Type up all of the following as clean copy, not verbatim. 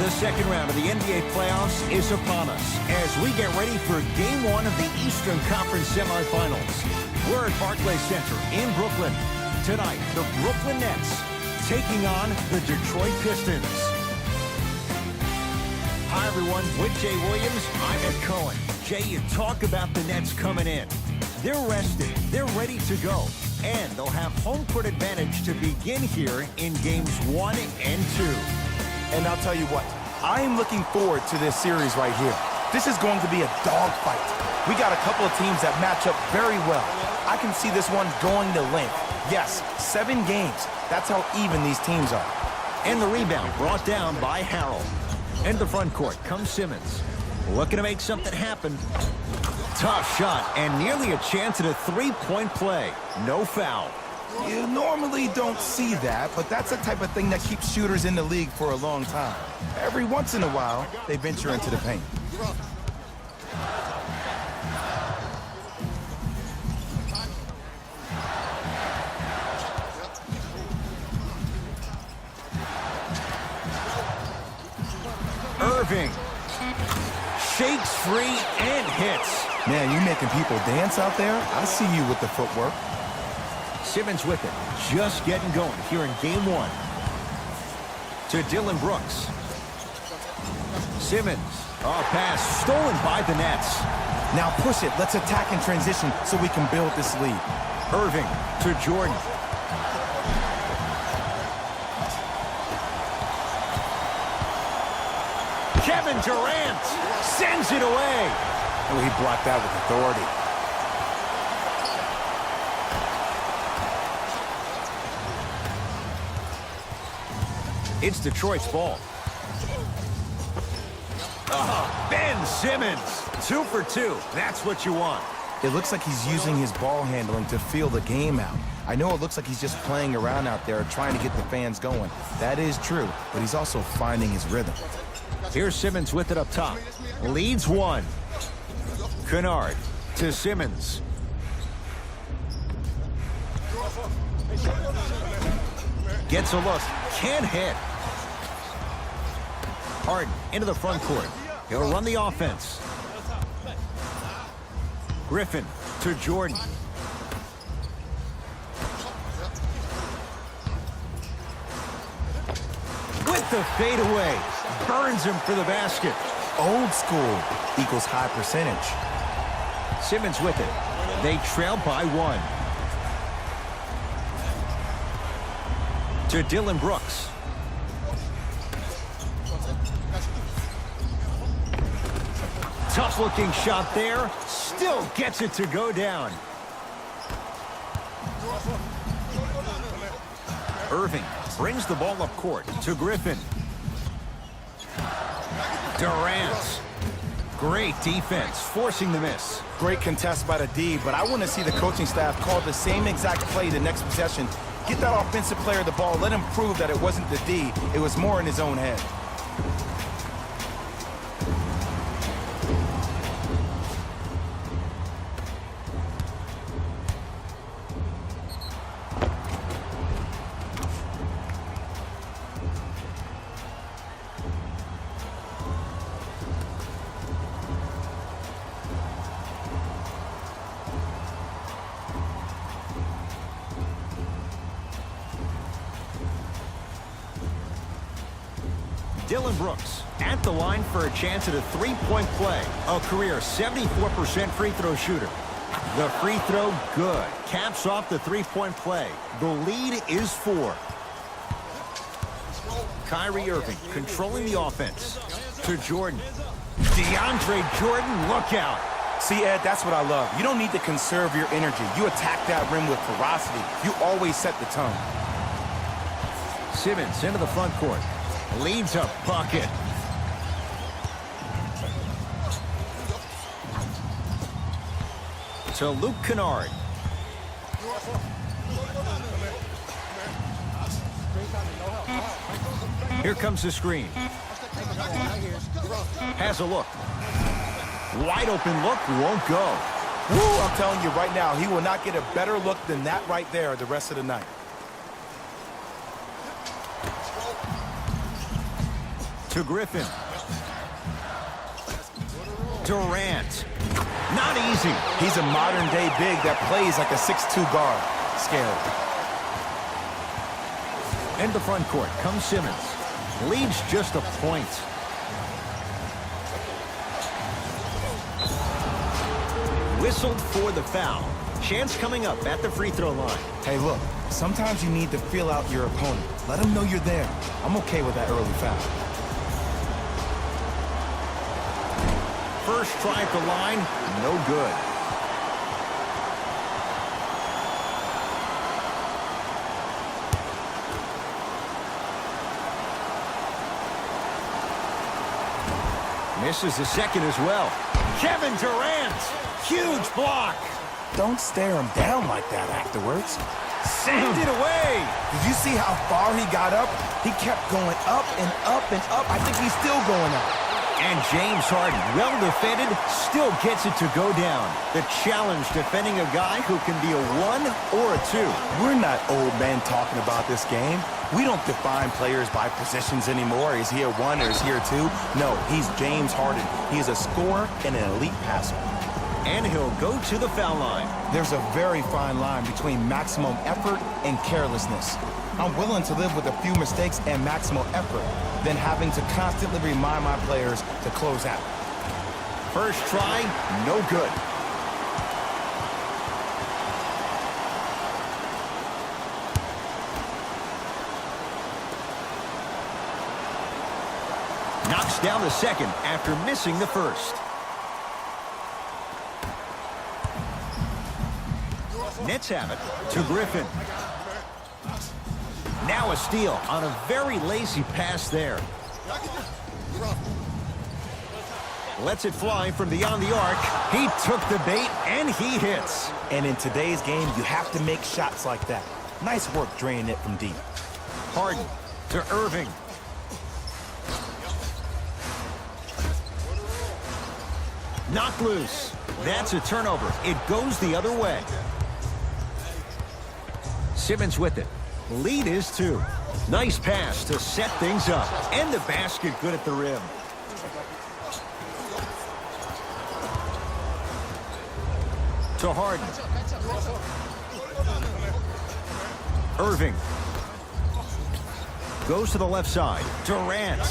The second round of the NBA playoffs is upon us as we get ready for Game 1 of the Eastern Conference semifinals. We're at Barclays Center in Brooklyn. Tonight, the Brooklyn Nets taking on the Detroit Pistons. Hi, everyone. With Jay Williams, I'm Ed Cohen. Jay, you talk about the Nets coming in. They're rested. They're ready to go. And they'll have home court advantage to begin here in Games 1 and 2. And I'll tell you what, I am looking forward to this series right here. This is going to be a dogfight. We got a couple of teams that match up very well. I can see this one going to length. Yes, 7 games. That's how even these teams are. And the rebound brought down by Harrell. Into the front court comes Simmons. Looking to make something happen. Tough shot and nearly a chance at a three-point play. No foul. You normally don't see that, but that's the type of thing that keeps shooters in the league for a long time. Every once in a while, they venture into the paint. Irving shakes free and hits. Man, you making people dance out there? I see you with the footwork. Simmons with it, just getting going here in Game 1. To Dillon Brooks. Simmons, a pass stolen by the Nets. Now push it, let's attack in transition so we can build this lead. Irving to Jordan. Kevin Durant sends it away. Oh, he blocked that with authority. It's Detroit's ball. Ben Simmons, 2 for 2. That's what you want. It looks like he's using his ball handling to feel the game out. I know it looks like he's just playing around out there trying to get the fans going. That is true, but he's also finding his rhythm. Here's Simmons with it up top. Leads 1. Kennard to Simmons. Gets a look. Can't hit. Harden into the front court. He'll run the offense. Griffin to Jordan. With the fadeaway. Burns him for the basket. Old school equals high percentage. Simmons with it. They trail by 1. To Dillon Brooks. Tough-looking shot there. Still gets it to go down. Irving brings the ball up court to Griffin. Durant. Great defense, forcing the miss. Great contest by the D, but I want to see the coaching staff call the same exact play the next possession. Get that offensive player the ball. Let him prove that it wasn't the D. It was more in his own head. Dillon Brooks at the line for a chance at a three-point play. A career 74% free throw shooter. The free throw, good. Caps off the three-point play. The lead is 4. Kyrie Irving controlling the offense. To Jordan. DeAndre Jordan, look out. See, Ed, that's what I love. You don't need to conserve your energy. You attack that rim with ferocity. You always set the tone. Simmons into the front court. Leads a bucket. To Luke Kennard. Here comes the screen. Has a look. Wide open look, won't go. Woo, I'm telling you right now, he will not get a better look than that right there the rest of the night. to Griffin. Durant. Not easy. He's a modern-day big that plays like a 6'2 guard. Scary. In the front court comes Simmons. Leads just a point. Whistled for the foul. Chance coming up at the free throw line. Hey, look, sometimes you need to feel out your opponent. Let him know you're there. I'm okay with that early foul. First try at the line, no good. Misses the second as well. Kevin Durant, huge block. Don't stare him down like that afterwards. Sent it away. Did you see how far he got up? He kept going up and up and up. I think he's still going up. And James Harden, well defended, still gets it to go down. The challenge defending a guy who can be a 1 or a 2. We're not old men talking about this game. We don't define players by positions anymore. Is he a 1 or is he a 2? No, he's James Harden. He's a scorer and an elite passer. And he'll go to the foul line. There's a very fine line between maximum effort and carelessness. I'm willing to live with a few mistakes and maximal effort than having to constantly remind my players to close out. First try, no good. Knocks down the second after missing the first. Nets have it to Griffin. Now a steal on a very lazy pass there. Lets it fly from beyond the arc. He took the bait and he hits. And in today's game, you have to make shots like that. Nice work draining it from deep. Harden to Irving. Knocked loose. That's a turnover. It goes the other way. Simmons with it. Lead is 2. Nice pass to set things up. And the basket good at the rim. To Harden. Irving. Goes to the left side. Durant.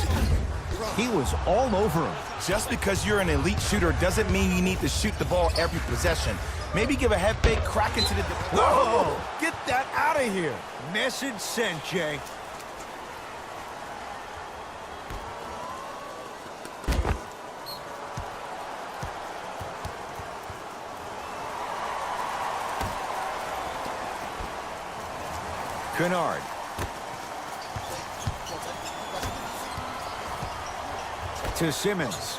He was all over him. Just because you're an elite shooter doesn't mean you need to shoot the ball every possession. Maybe give a head fake, crack into the... Whoa! Get that out of here. Message sent, Jay. Kennard. To Simmons.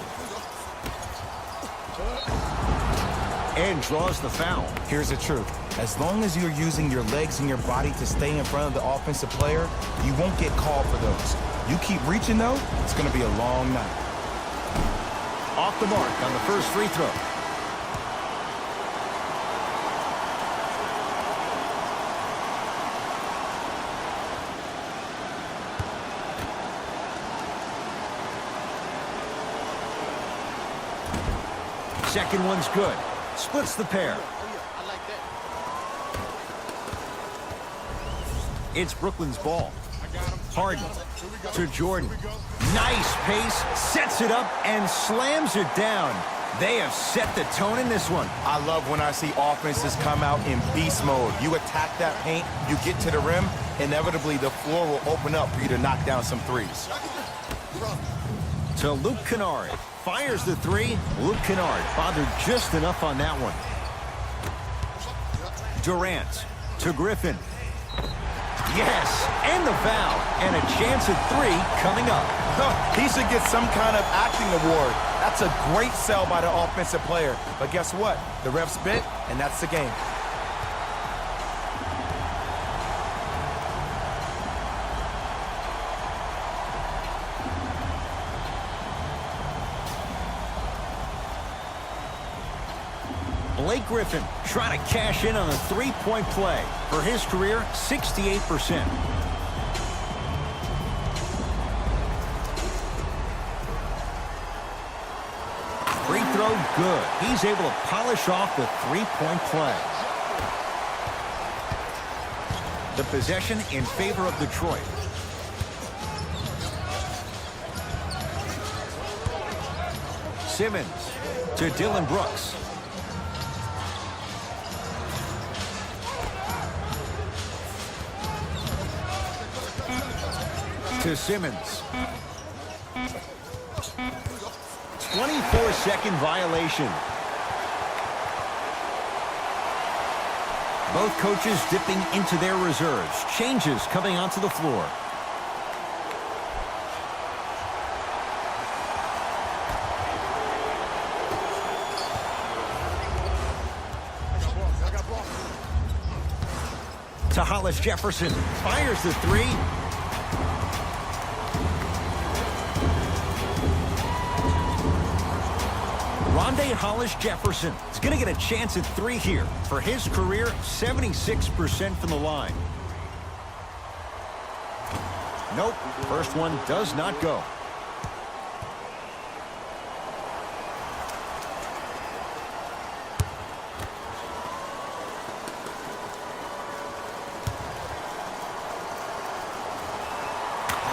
And draws the foul. Here's the truth. As long as you're using your legs and your body to stay in front of the offensive player, you won't get called for those. You keep reaching, though, it's going to be a long night. Off the mark on the first free throw. Second one's good. Splits the pair. It's Brooklyn's ball. Harden to Jordan. Nice pace, sets it up, and slams it down. They have set the tone in this one. I love when I see offenses come out in beast mode. You attack that paint, you get to the rim, inevitably the floor will open up for you to knock down some threes. To Luke Kennard. Fires the 3. Luke Kennard bothered just enough on that one. Durant to Griffin. Yes, and the foul. And a chance at 3 coming up. He should get some kind of acting award. That's a great sell by the offensive player. But guess what? The ref spit, and that's the game. Blake Griffin trying to cash in on a three-point play. For his career, 68%. good. He's able to polish off the three-point play. The possession in favor of Detroit. Simmons to Dillon Brooks. To Simmons. 24-second violation. Both coaches dipping into their reserves. Changes coming onto the floor. To Hollis Jefferson. Fires the three. Rondé Hollis Jefferson is going to get a chance at three here. For his career, 76% from the line. Nope, first one does not go.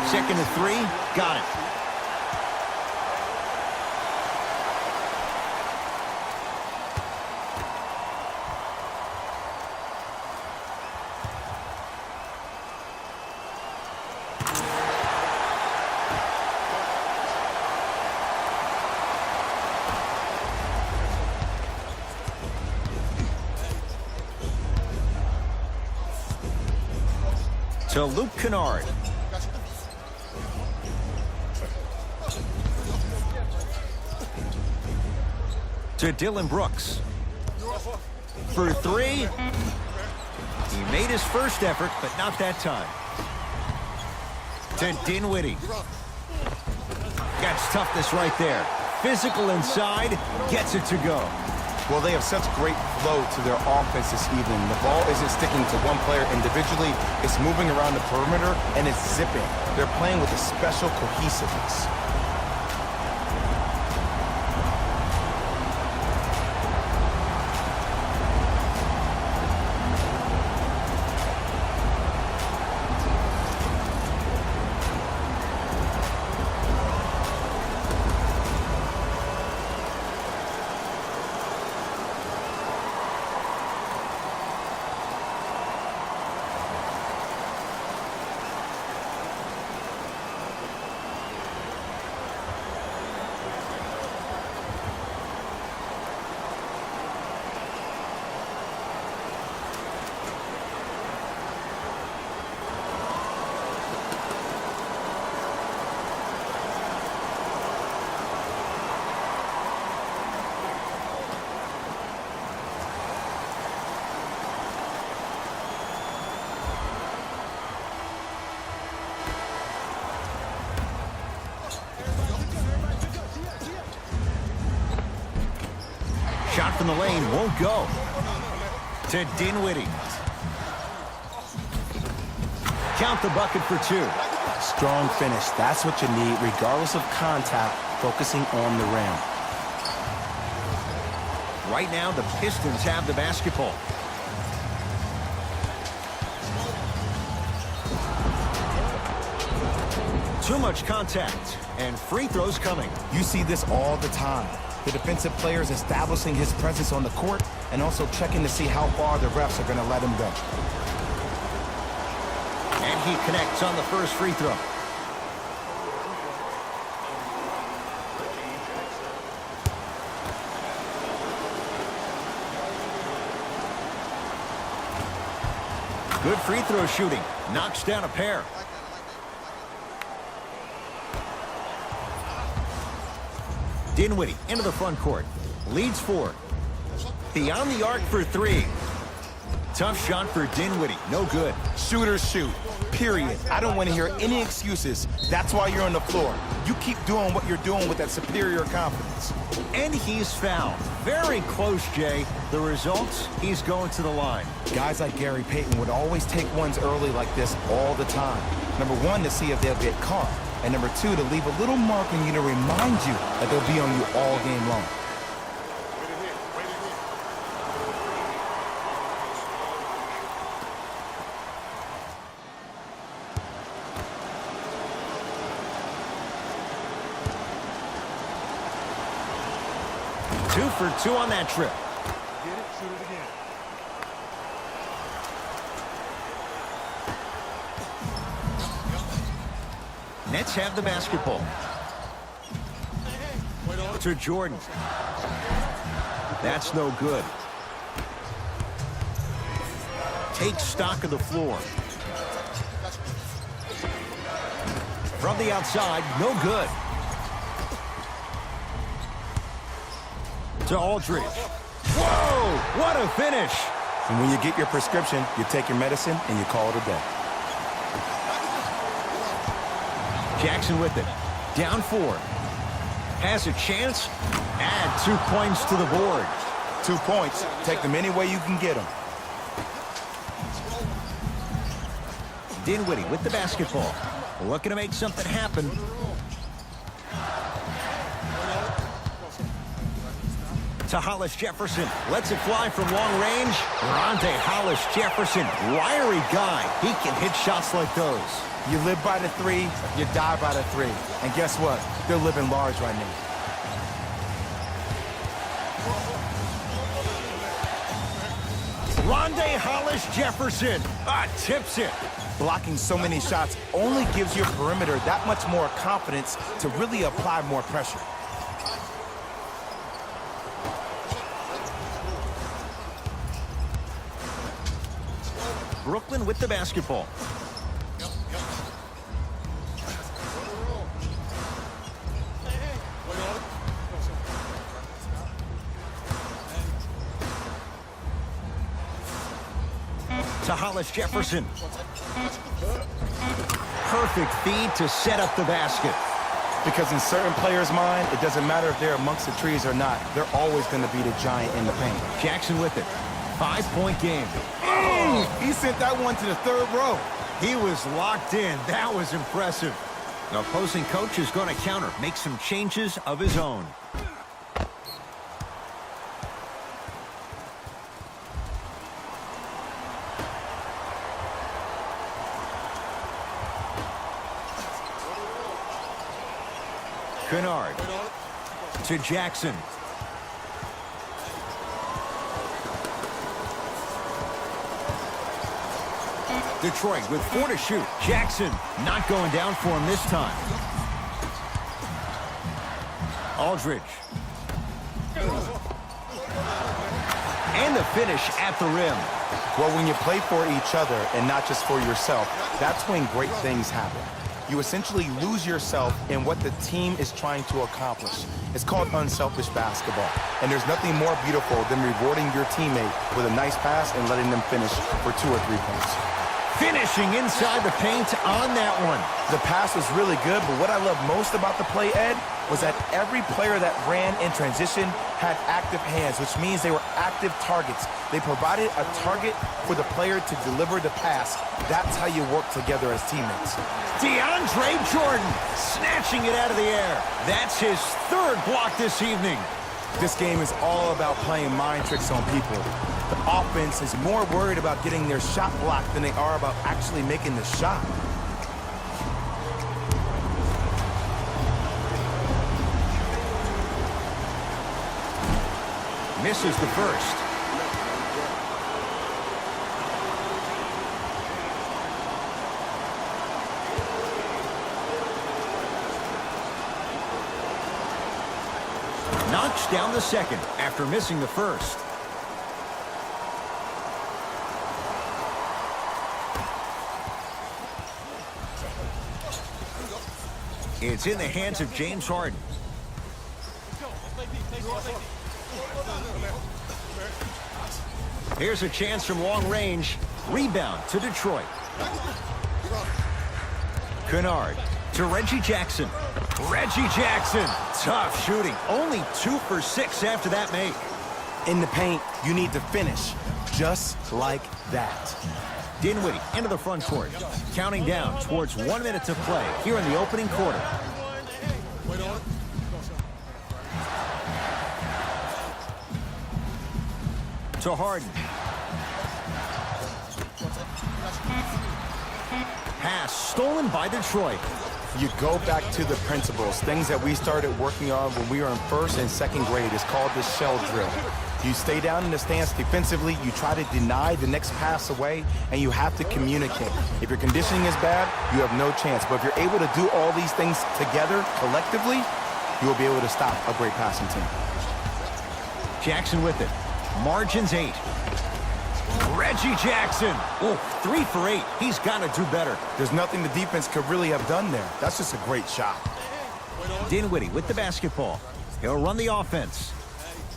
Second to three, got it. To Luke Kennard. To Dillon Brooks. For three. He made his first effort, but not that time. To Dinwiddie. Got toughness right there. Physical inside, gets it to go. Well, they have such great flow to their offense this evening. The ball isn't sticking to one player individually. It's moving around the perimeter, and it's zipping. They're playing with a special cohesiveness. Shot from the lane won't go. To Dinwiddie. Count the bucket for two. Strong finish. That's what you need, regardless of contact, focusing on the rim. Right now, the Pistons have the basketball. Too much contact, and free throws coming. You see this all the time. The defensive players establishing his presence on the court and also checking to see how far the refs are going to let him go. And he connects on the first free throw. Good free throw shooting. Knocks down a pair. Dinwiddie into the front court. Leads four. Beyond the arc for three. Tough shot for Dinwiddie. No good. Shooters shoot. Period. I don't want to hear any excuses. That's why you're on the floor. You keep doing what you're doing with that superior confidence. And he's fouled. Very close, Jay. The results, he's going to the line. Guys like Gary Payton would always take ones early like this all the time. Number one, to see if they'll get caught. And number two, to leave a little mark on you to remind you that they'll be on you all game long. 2 for 2 on that trip. Get it, shoot it again. Nets have the basketball. To Jordan. That's no good. Take stock of the floor. From the outside, no good. To Aldridge. Whoa, what a finish. And when you get your prescription, you take your medicine and you call it a day. Jackson with it. Down 4. Has a chance. Add 2 points to the board. 2 points. Take them any way you can get them. Dinwiddie with the basketball. Looking to make something happen. To Hollis Jefferson. Lets it fly from long range. Rondae Hollis Jefferson. Wiry guy. He can hit shots like those. You live by the 3, you die by the 3. And guess what? They're living large right now. Rondae Hollis Jefferson. Tips it. Blocking so many shots only gives your perimeter that much more confidence to really apply more pressure. Brooklyn with the basketball. To Hollis Jefferson. Perfect feed to set up the basket. Because in certain players' mind, it doesn't matter if they're amongst the trees or not. They're always going to be the giant in the paint. Jackson with it. 5-point game. He sent that one to the 3rd row. He was locked in. That was impressive. The opposing coach is going to counter, make some changes of his own. Kennard to Jackson. Detroit with 4 to shoot. Jackson not going down for him this time. Aldridge. And the finish at the rim. Well, when you play for each other and not just for yourself, that's when great things happen. You essentially lose yourself in what the team is trying to accomplish. It's called unselfish basketball. And there's nothing more beautiful than rewarding your teammate with a nice pass and letting them finish for 2 or 3 points. Finishing inside the paint on that one. The pass was really good, but what I love most about the play, Ed, was that every player that ran in transition had active hands, which means they were active targets. They provided a target for the player to deliver the pass. That's how you work together as teammates. DeAndre Jordan snatching it out of the air. That's his 3rd block this evening. This game is all about playing mind tricks on people. The offense is more worried about getting their shot blocked than they are about actually making the shot. Misses the first. Knocks down the second after missing the first. It's in the hands of James Harden. Here's a chance from long range. Rebound to Detroit. Kennard to Reggie Jackson. Reggie Jackson. Tough shooting. Only 2 for 6 after that make. In the paint, you need to finish just like that. Dinwiddie into the front court. Counting down towards 1 minute to play here in the opening quarter. To Harden. Pass stolen by Detroit. You go back to the principles, things that we started working on when we were in first and second grade. It's called the shell drill. You stay down in the stance defensively, you try to deny the next pass away, and you have to communicate. If your conditioning is bad, you have no chance. But if you're able to do all these things together, collectively, you will be able to stop a great passing team. Jackson with it. Margins 8. Reggie Jackson. Oh, 3 for 8. He's got to do better. There's nothing the defense could really have done there. That's just a great shot. Dinwiddie with the basketball. He'll run the offense.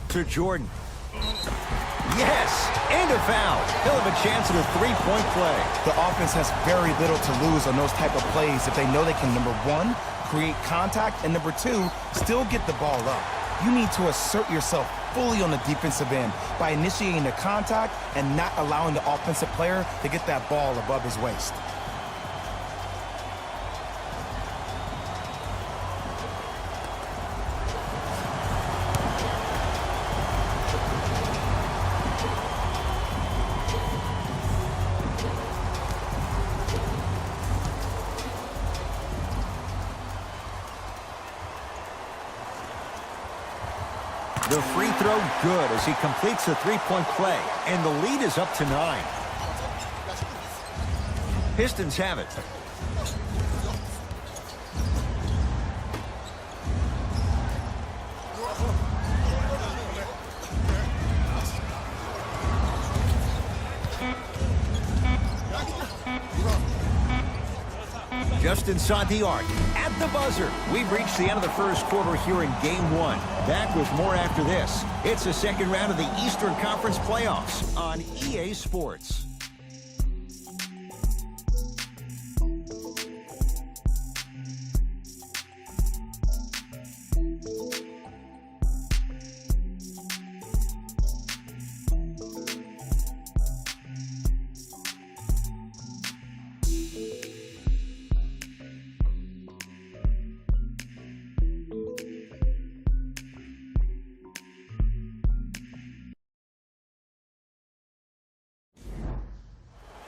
To Jordan. Yes! And a foul. He'll have a chance at a three-point play. The offense has very little to lose on those type of plays if they know they can, number one, create contact, and number two, still get the ball up. You need to assert yourself fully on the defensive end by initiating the contact and not allowing the offensive player to get that ball above his waist. The free throw good as he completes the three-point play, and the lead is up to 9. Pistons have it. Just inside the arc, at the buzzer. We've reached the end of the first quarter here in Game 1. Back with more after this. It's the second round of the Eastern Conference playoffs on EA Sports.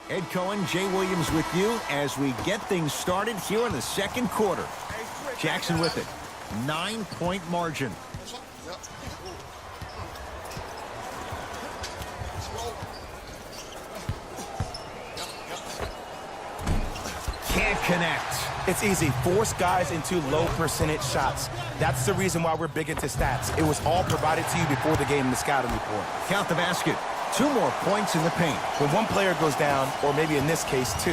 Ed Cohen, Jay Williams with you as we get things started here in the second quarter. Jackson with it. 9-point margin. Can't connect. It's easy. Force guys into low percentage shots. That's the reason why we're big into stats. It was all provided to you before the game in the scouting report. Count the basket. 2 more points in the paint. When one player goes down, or maybe in this case 2,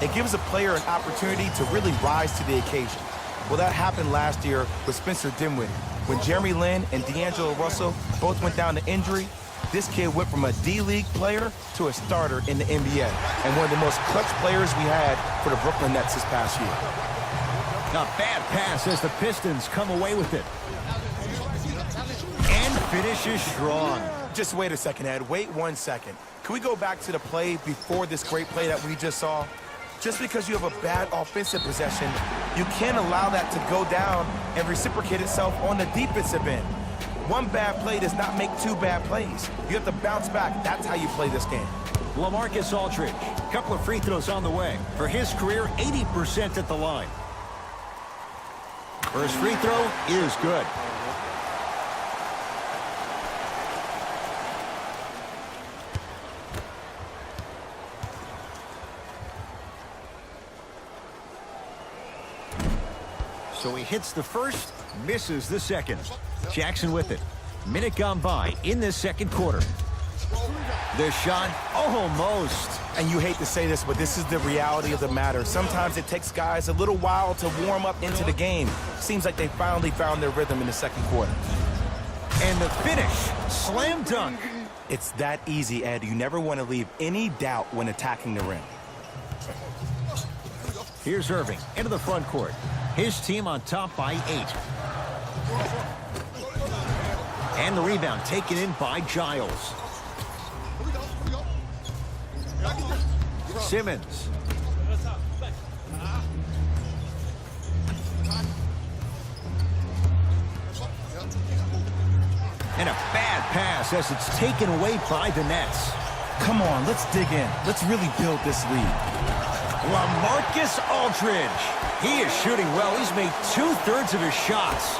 it gives a player an opportunity to really rise to the occasion. Well, that happened last year with Spencer Dinwiddie. When Jeremy Lin and D'Angelo Russell both went down to injury, this kid went from a D-League player to a starter in the NBA, and one of the most clutch players we had for the Brooklyn Nets this past year. A bad pass as the Pistons come away with it. And finishes strong. Just wait a second, Ed. Wait 1 second. Can we go back to the play before this great play that we just saw? Just because you have a bad offensive possession, you can't allow that to go down and reciprocate itself on the defensive end. One bad play does not make 2 bad plays. You have to bounce back. That's how you play this game. LaMarcus Aldridge, a couple of free throws on the way. For his career, 80% at the line. First free throw is good. So he hits the first, misses the second. Jackson with it. Minute gone by in this second quarter. The shot, almost. And you hate to say this, but this is the reality of the matter. Sometimes it takes guys a little while to warm up into the game. Seems like they finally found their rhythm in the second quarter. And the finish, slam dunk. It's that easy, Ed. You never want to leave any doubt when attacking the rim. Here's Irving into the front court. His team on top by 8. And the rebound taken in by Giles. Simmons. And a bad pass as it's taken away by the Nets. Come on, let's dig in. Let's really build this lead. LaMarcus Aldridge. He is shooting well. He's made 2/3 of his shots.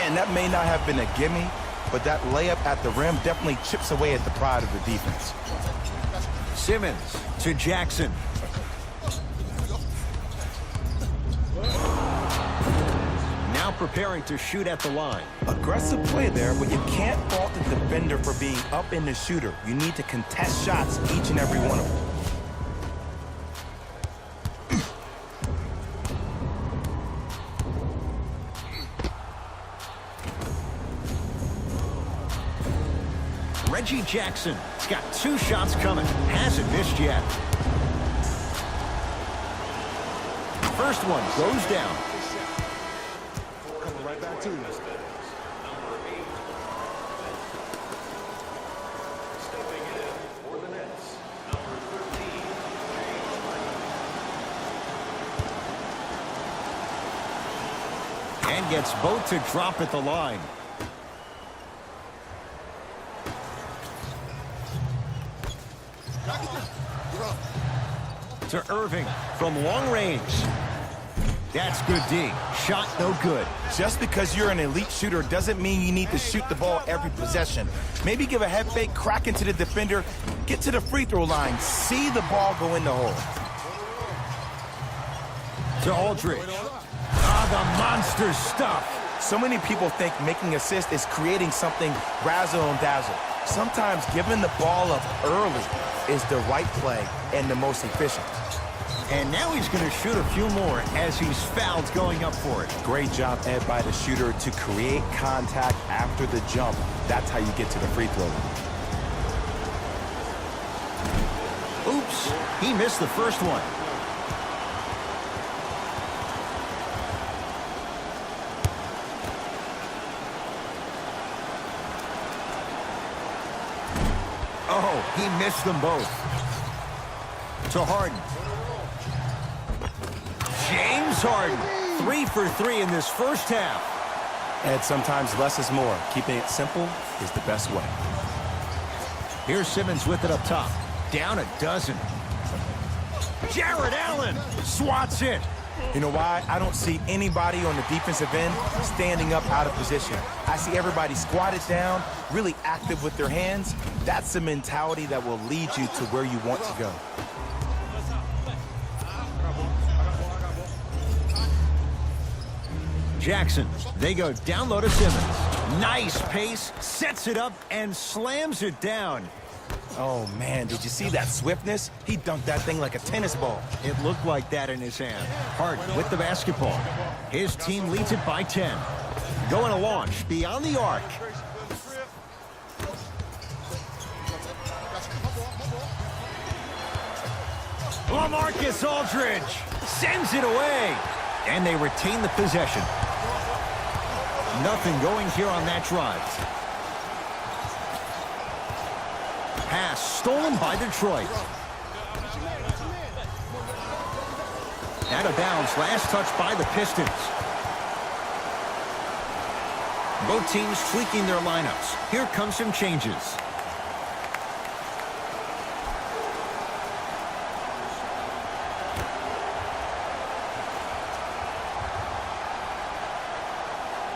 And that may not have been a gimme, but that layup at the rim definitely chips away at the pride of the defense. Simmons to Jackson. Now preparing to shoot at the line. Aggressive play there, but you can't fault the defender for being up in the shooter. You need to contest shots, each and every one of them. Reggie Jackson. He's got 2 shots coming. Hasn't missed yet. First one goes down. Coming right back to you. And gets both to drop at the line. To Irving from long range. That's good D. Shot no good. Just because you're an elite shooter doesn't mean you need to shoot the ball every possession. Maybe give a head fake, crack into the defender, get to the free throw line, see the ball go in the hole. To Aldridge. The monster stuff. So many people think making assists is creating something razzle and dazzle. Sometimes giving the ball up early is the right play and the most efficient. And now he's going to shoot a few more as he's fouled going up for it. Great job, Ed, by the shooter to create contact after the jump. That's how you get to the free throw line. Oops, he missed the first one. Oh, he missed them both. To Harden. James Harden, 3 for 3 in this first half. Ed, sometimes less is more. Keeping it simple is the best way. Here's Simmons with it up top. Down a dozen. Jared Allen swats it. You know why? I don't see anybody on the defensive end standing up out of position. I see everybody squatted down, really active with their hands. That's the mentality that will lead you to where you want to go. Jackson, they go down low to Simmons. Nice pace, sets it up, and slams it down. Oh, man, did you see that swiftness? He dunked that thing like a tennis ball. It looked like that in his hand. Harden with the basketball. His team leads it by 10. Going to launch beyond the arc. LaMarcus Aldridge sends it away. And they retain the possession. Nothing going here on that drive. Pass stolen by Detroit. Out of bounds, last touch by the Pistons. Both teams tweaking their lineups. Here comes some changes.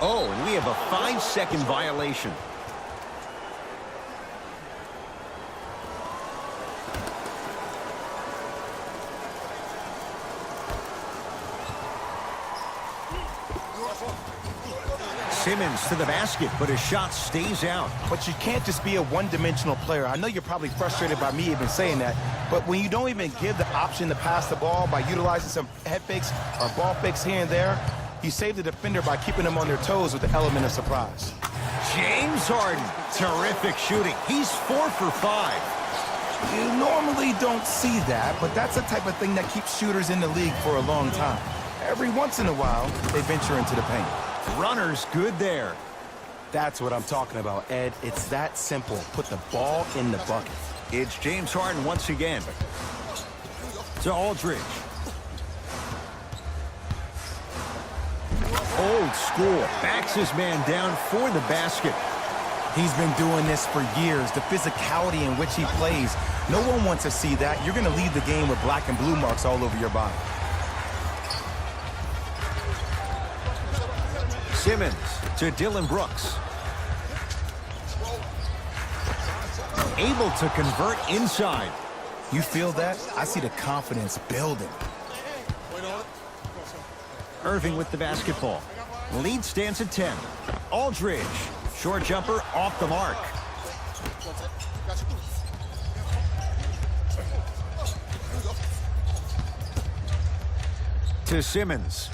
Oh, and we have a 5-second violation. Simmons to the basket, but his shot stays out. But you can't just be a one-dimensional player. I know you're probably frustrated by me even saying that, but when you don't even give the option to pass the ball by utilizing some head fakes or ball fakes here and there, you save the defender by keeping them on their toes with the element of surprise. James Harden, terrific shooting. He's 4 for 5. You normally don't see that, but that's the type of thing that keeps shooters in the league for a long time. Every once in a while, they venture into the paint. Runner's good there. That's what I'm talking about, Ed. It's that simple. Put the ball in the bucket. It's James Harden once again. To Aldridge. Old school. Backs his man down for the basket. He's been doing this for years. The physicality in which he plays No one wants to see that. You're going to leave the game with black and blue marks all over your body. Simmons to Dylan Brooks. Able to convert inside. You feel that? I see the confidence building. Irving with the basketball. Lead stands at 10. Aldridge. Short jumper off the mark. To Simmons.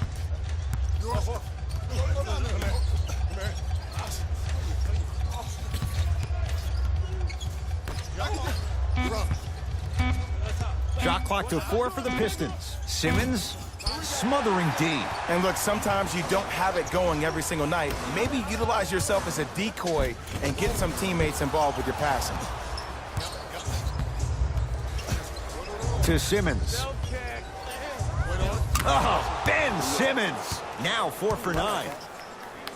Shot clock to 4 for the Pistons. Simmons smothering D. And look, sometimes you don't have it going every single night. Maybe utilize yourself as a decoy and get some teammates involved with your passing. To Simmons. Oh, Ben Simmons. Now 4 for 9.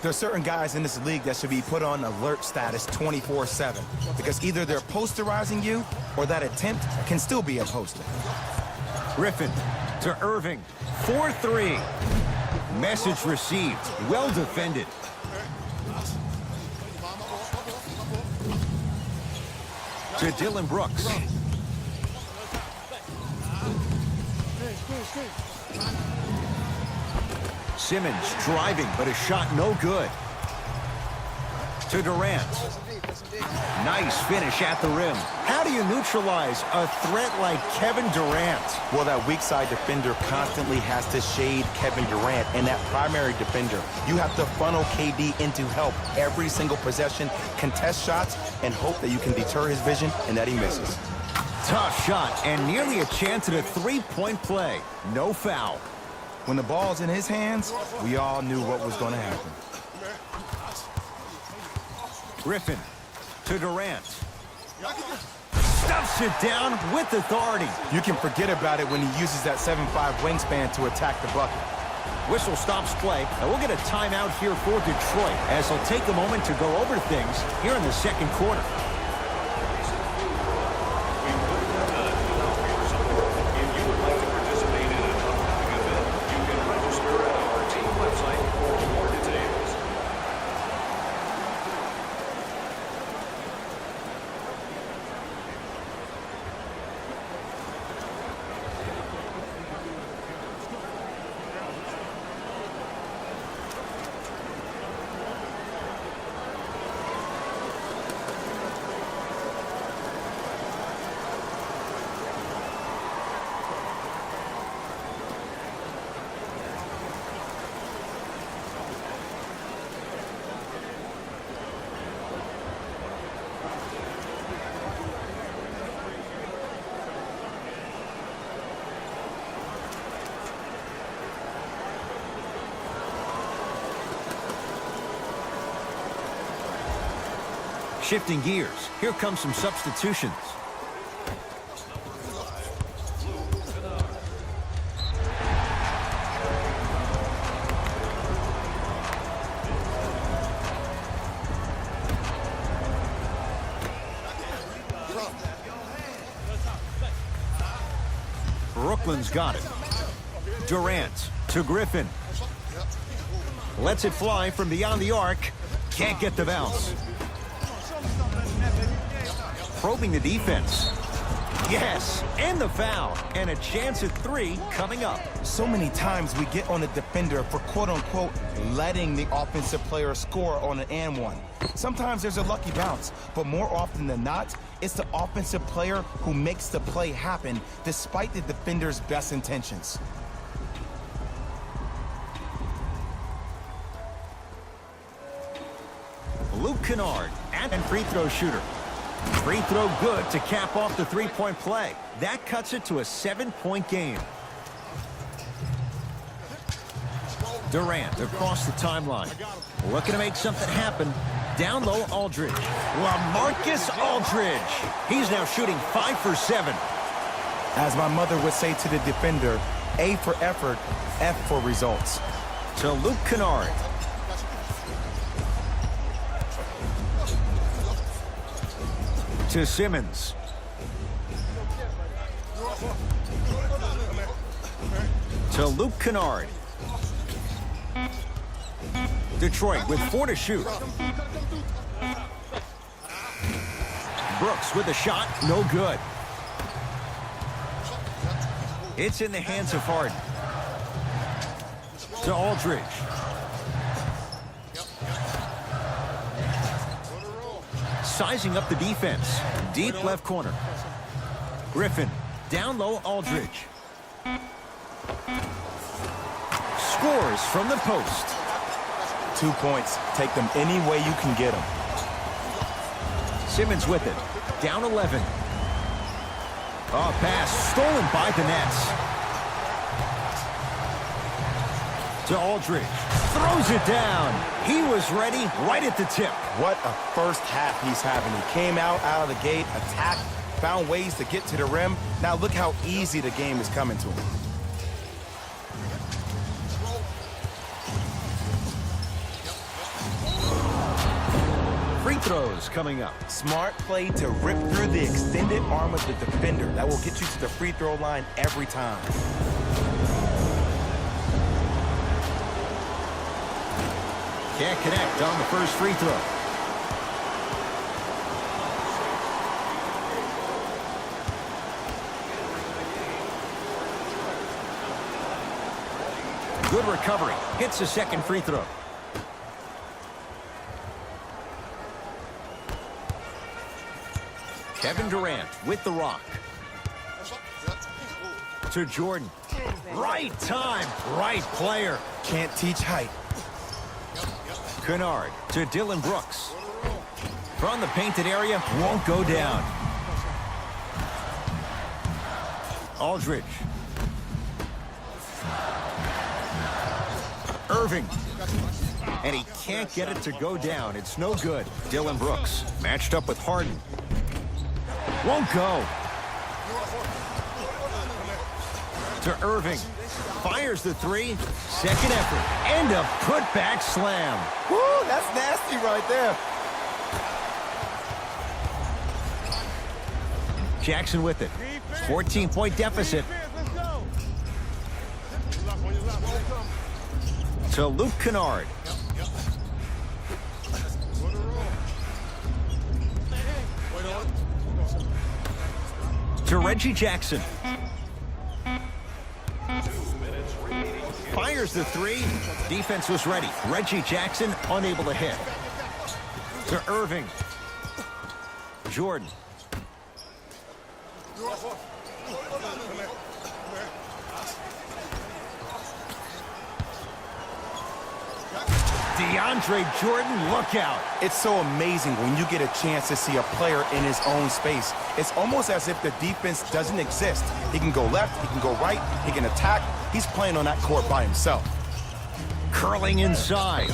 There's certain guys in this league that should be put on alert status 24/7 because either they're posterizing you or that attempt can still be a poster. Griffin to Irving. 4-3. Message received. Well defended. To Dylan Brooks. Simmons driving, but a shot no good. To Durant. Nice finish at the rim. How do you neutralize a threat like Kevin Durant? Well, that weak side defender constantly has to shade Kevin Durant, and that primary defender, you have to funnel KD into help every single possession, contest shots, and hope that you can deter his vision and that he misses. Tough shot and nearly a chance at a three-point play. No foul. When the ball's in his hands, we all knew what was going to happen. Griffin to Durant. Stuffs it down with authority. You can forget about it when he uses that 7'5" wingspan to attack the bucket. Whistle stops play, and we'll get a timeout here for Detroit as they'll take a moment to go over things here in the second quarter. Shifting gears, here come some substitutions. Brooklyn's got it. Durant to Griffin. Lets it fly from beyond the arc. Can't get the bounce. Probing the defense. Yes, and the foul. And a chance at 3 coming up. So many times we get on the defender for quote-unquote letting the offensive player score on an and one. Sometimes there's a lucky bounce, but more often than not, it's the offensive player who makes the play happen despite the defender's best intentions. Luke Kennard, and free throw shooter. Free throw good to cap off the three-point play. That cuts it to a 7-point game. Durant across the timeline. Looking to make something happen. Down low, Aldridge. LaMarcus Aldridge. He's now shooting 5 for 7. As my mother would say to the defender, A for effort, F for results. To Luke Kennard. To Simmons. to Luke Kennard. Detroit with 4 to shoot. Brooks with a shot, no good. It's in the hands of Harden. To Aldridge. Sizing up the defense. Deep left corner. Griffin. Down low, Aldridge. Scores from the post. 2 points. Take them any way you can get them. Simmons with it. Down 11. Oh, pass stolen by the Nets. To Aldridge. Throws it down. He was ready right at the tip. What a first half he's having. He came out of the gate, attacked, found ways to get to the rim. Now look how easy the game is coming to him. Free throws coming up. Smart play to rip through the extended arm of the defender. That will get you to the free throw line every time. Can't connect on the first free throw. Good recovery. Hits the second free throw. Kevin Durant with the rock. To Jordan. Right time, right player. Can't teach height. Kennard to Dylan Brooks. From the painted area, won't go down. Aldridge. Irving. And he can't get it to go down. It's no good. Dylan Brooks matched up with Harden. Won't go. To Irving. Fires the three. Second effort. And a putback slam. Woo, that's nasty right there. Jackson with it. 14-point deficit. To Luke Kennard. To Reggie Jackson. Fires the three. Defense was ready. Reggie Jackson unable to hit. To Irving. Jordan. DeAndre Jordan, look out. It's so amazing when you get a chance to see a player in his own space. It's almost as if the defense doesn't exist. He can go left, he can go right, he can attack. He's playing on that court by himself. Curling inside.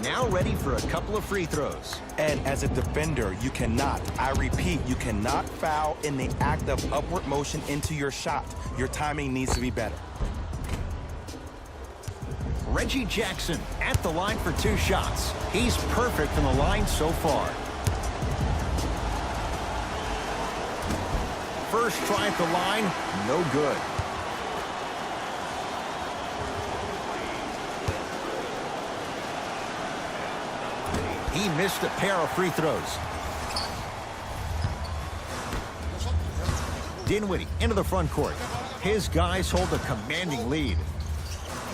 Now ready for a couple of free throws. And as a defender, you cannot, I repeat, you cannot foul in the act of upward motion into your shot. Your timing needs to be better. Reggie Jackson at the line for 2 shots. He's perfect from the line so far. First try at the line, no good. He missed a pair of free throws. Dinwiddie into the front court. His guys hold a commanding lead.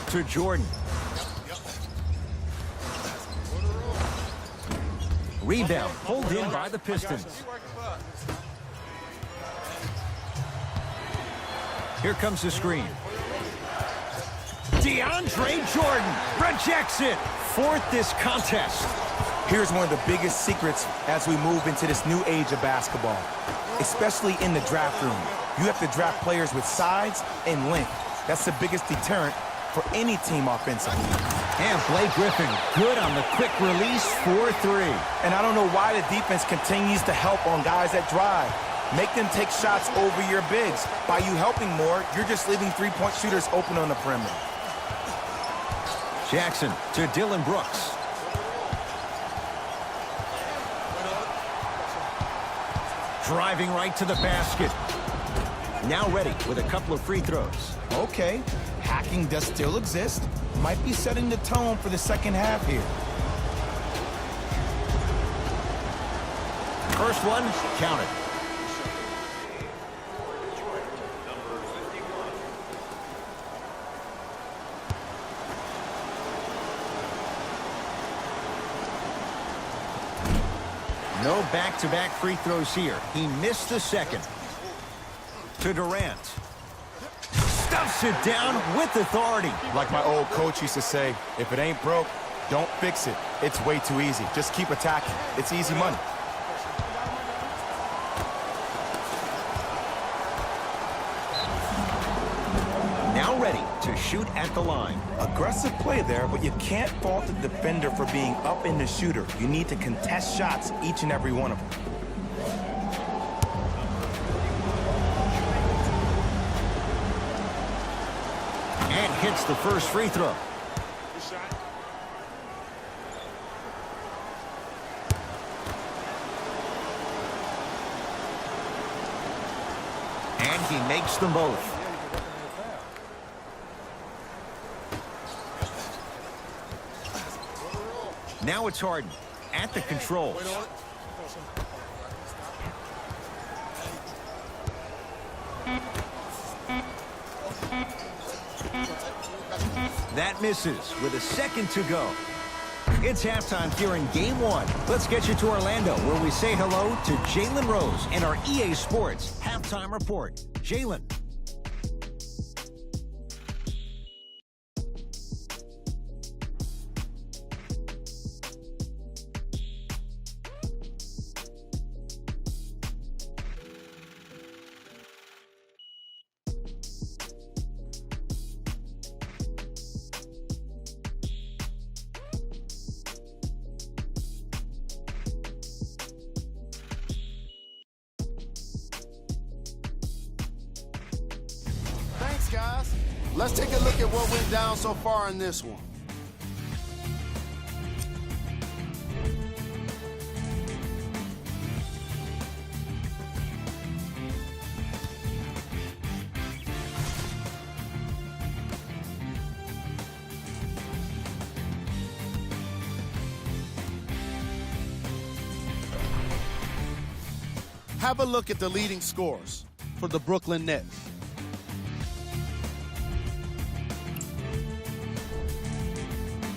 To Jordan. Rebound pulled in by the Pistons. Here comes the screen. DeAndre Jordan rejects it. Fourth this contest. Here's one of the biggest secrets as we move into this new age of basketball, especially in the draft room. You have to draft players with size and length. That's the biggest deterrent for any team offensively. And Blake Griffin, good on the quick release for 3. And I don't know why the defense continues to help on guys that drive. Make them take shots over your bigs. By you helping more, you're just leaving three-point shooters open on the perimeter. Jackson to Dylan Brooks. Driving right to the basket. Now ready with a couple of free throws. Okay, hacking does still exist. Might be setting the tone for the second half here. First one, counted. No back-to-back free throws here. He missed the second. To Durant. Stuffs it down with authority. Like my old coach used to say, if it ain't broke, don't fix it. It's way too easy. Just keep attacking. It's easy money. Now ready to shoot at the line. Aggressive play there, but you can't fault the defender for being up in the shooter. You need to contest shots, each and every one of them. And hits the first free throw. And he makes them both. Now it's Harden at the controls. That misses with a second to go. It's halftime here in Game 1. Let's get you to Orlando, where we say hello to Jalen Rose and our EA Sports Halftime Report. Jalen. Thanks, guys. Let's take a look at what went down so far in this one. Have a look at the leading scores for the Brooklyn Nets.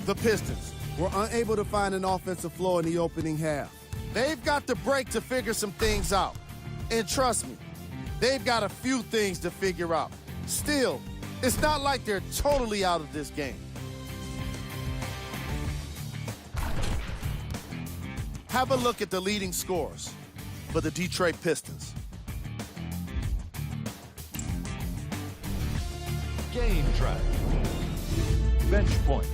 The Pistons were unable to find an offensive flow in the opening half. They've got the break to figure some things out. And trust me, they've got a few things to figure out. Still, it's not like they're totally out of this game. Have a look at the leading scores for the Detroit Pistons. Game track. Bench points.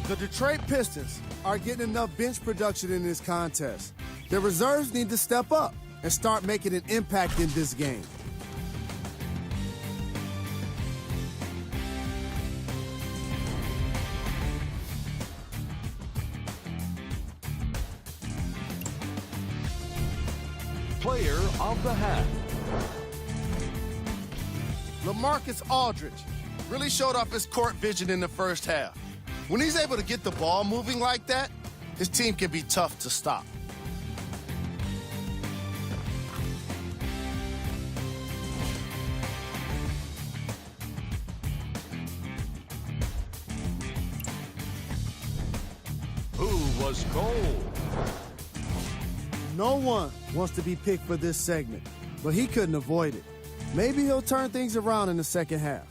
The Detroit Pistons are getting enough bench production in this contest. Their reserves need to step up and start making an impact in this game. Player of the half. LaMarcus Aldridge really showed off his court vision in the first half. When he's able to get the ball moving like that, his team can be tough to stop. Who was cold? No one wants to be picked for this segment, but he couldn't avoid it. Maybe he'll turn things around in the second half.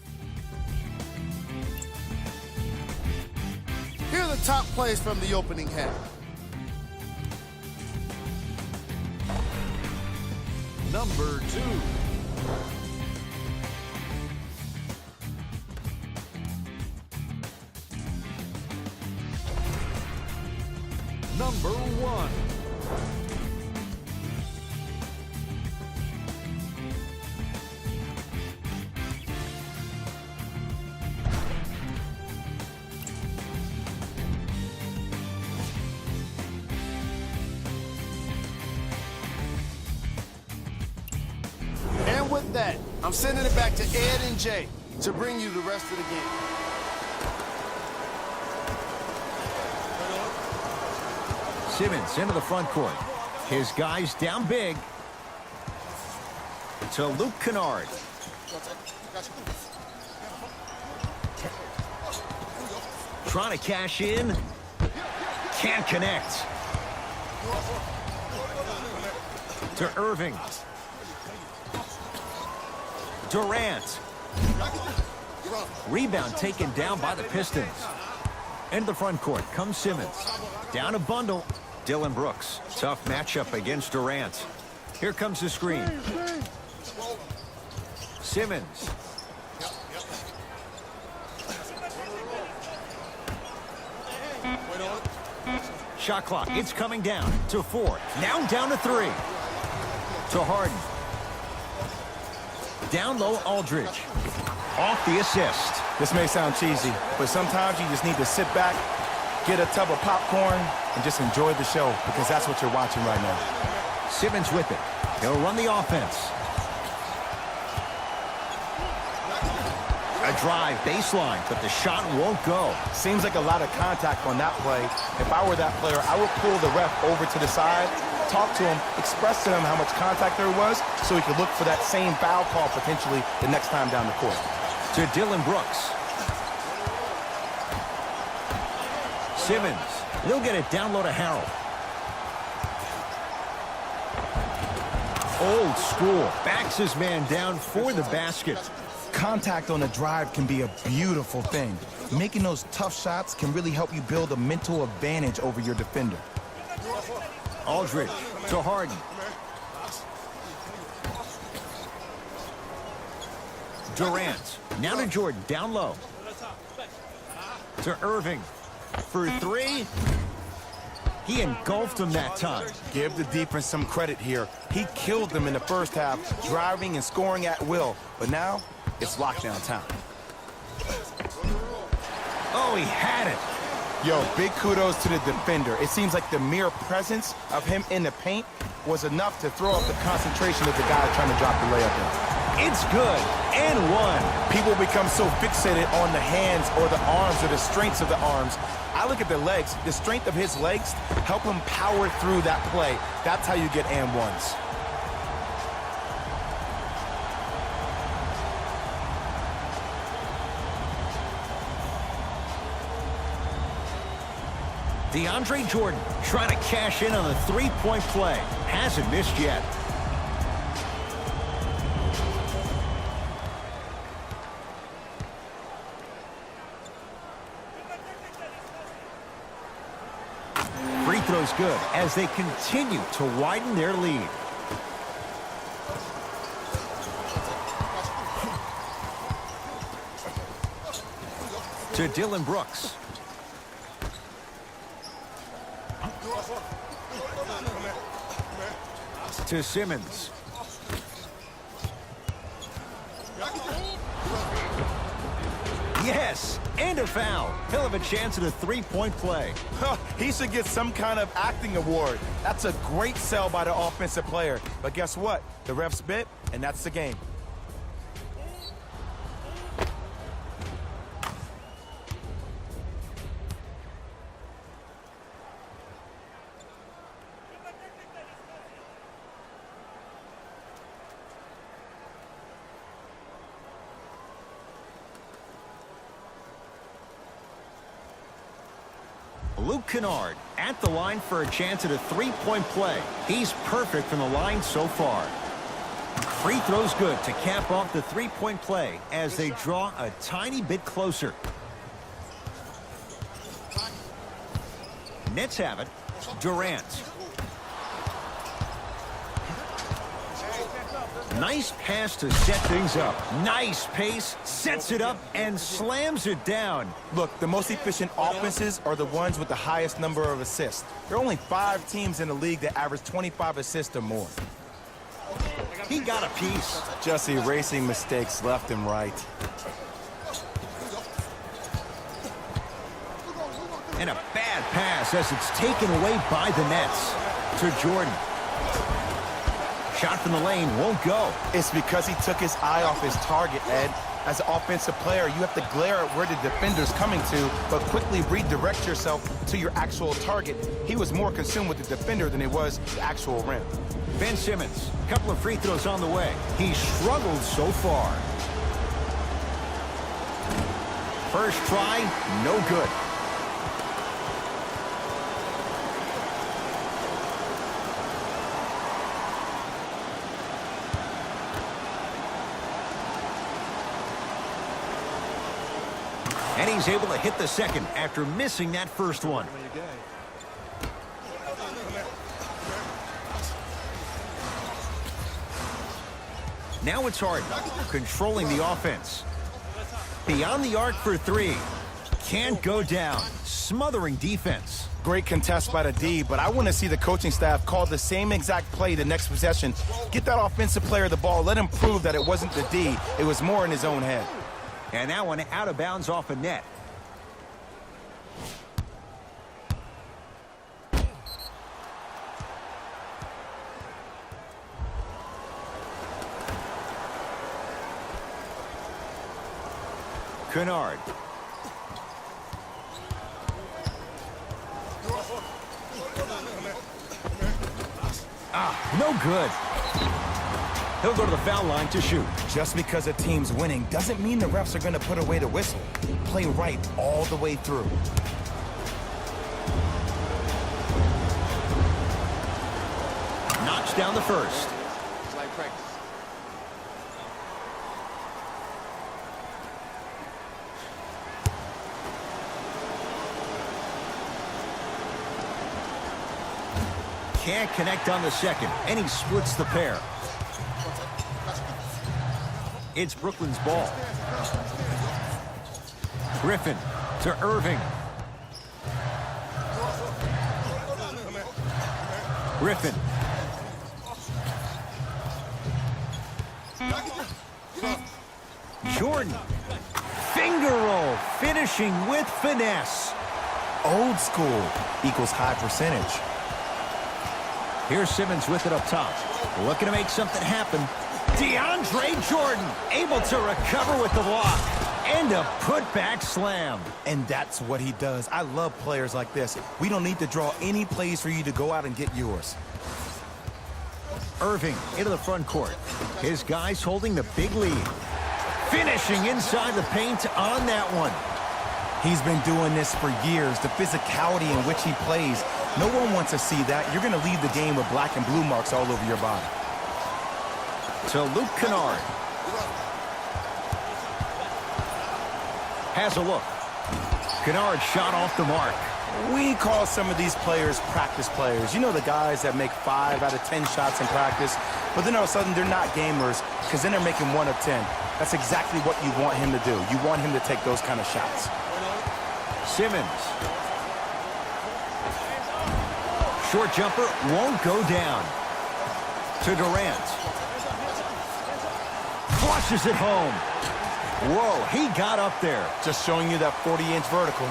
Here are the top plays from the opening half. Number 2. Number 1. that. I'm sending it back to Ed and Jay to bring you the rest of the game. Simmons into the front court. His guys down big. To Luke Kennard. Trying to cash in. Can't connect. To Irving. Durant. Rebound taken down by the Pistons. Into the front court comes Simmons. Down a bundle. Dylan Brooks. Tough matchup against Durant. Here comes the screen. Simmons. Shot clock. It's coming down to 4. Now down to 3. To Harden. Down low, Aldridge. Off the assist. This may sound cheesy, but sometimes you just need to sit back, get a tub of popcorn, and just enjoy the show, because that's what you're watching right now. Simmons with it. He'll run the offense. A drive baseline, but the shot won't go. Seems like a lot of contact on that play. If I were that player, I would pull the ref over to the side, talk to him, express to him how much contact there was, so he could look for that same foul call potentially the next time down the court. To Dylan Brooks. Simmons. He'll get it down low to Harold. Old school. Backs his man down for the basket. Contact on the drive can be a beautiful thing. Making those tough shots can really help you build a mental advantage over your defender. Aldridge to Harden. Durant. Now to Jordan. Down low. To Irving. For 3. He engulfed him that time. Give the defense some credit here. He killed them in the first half, driving and scoring at will. But now, it's lockdown time. Oh, he had it. Yo, big kudos to the defender. It seems like the mere presence of him in the paint was enough to throw off the concentration of the guy trying to drop the layup in. It's good. And 1. People become so fixated on the hands or the arms or the strengths of the arms. I look at the legs. The strength of his legs help him power through that play. That's how you get and 1s. DeAndre Jordan trying to cash in on the 3-point play. Hasn't missed yet. Free throw's good as they continue to widen their lead. To Dylan Brooks. To Simmons. Yes, and a foul. He'll have a chance at a 3-point play. He should get some kind of acting award. That's a great sell by the offensive player. But guess what? The refs bit, and that's the game. Luke Kennard at the line for a chance at a 3-point play. He's perfect from the line so far. Free throw's good to cap off the 3-point play as they draw a tiny bit closer. Nets have it. Durant. Nice pass to set things up. Nice pace, sets it up, and slams it down. Look, the most efficient offenses are the ones with the highest number of assists. There are only 5 teams in the league that average 25 assists or more. He got a piece. Just erasing mistakes left and right. And a bad pass as it's taken away by the Nets. To Jordan. Shot from the lane won't go. It's because he took his eye off his target, Ed. As an offensive player, you have to glare at where the defender's coming to, but quickly redirect yourself to your actual target. He was more consumed with the defender than he was the actual rim. Ben Simmons, a couple of free throws on the way. He struggled so far. First try, no good. And he's able to hit the second after missing that first one. Now it's Harden, controlling the offense. Beyond the arc for three. Can't go down. Smothering defense. Great contest by the D, but I want to see the coaching staff call the same exact play the next possession. Get that offensive player the ball. Let him prove that it wasn't the D. It was more in his own head. And that one out of bounds off a net. Kennard. No good. He'll go to the foul line to shoot. Just because a team's winning doesn't mean the refs are going to put away the whistle. Play right all the way through. Knocks down the first. Can't connect on the second, and he splits the pair. It's Brooklyn's ball. Griffin to Irving. Griffin. Jordan. Finger roll, finishing with finesse. Old school equals high percentage. Here's Simmons with it up top. Looking to make something happen. DeAndre Jordan able to recover with the block. And a putback slam. And that's what he does. I love players like this. We don't need to draw any plays for you to go out and get yours. Irving into the front court. His guys holding the big lead. Finishing inside the paint on that one. He's been doing this for years. The physicality in which he plays. No one wants to see that. You're going to leave the game with black and blue marks all over your body. To Luke Kennard. Has a look. Kennard shot off the mark. We call some of these players practice players. You know, the guys that make 5 out of 10 shots in practice, but then all of a sudden they're not gamers because then they're making 1 of 10. That's exactly what you want him to do. You want him to take those kind of shots. Simmons. Short jumper won't go down. To Durant. Flushes it home. Whoa, he got up there. Just showing you that 40-inch vertical.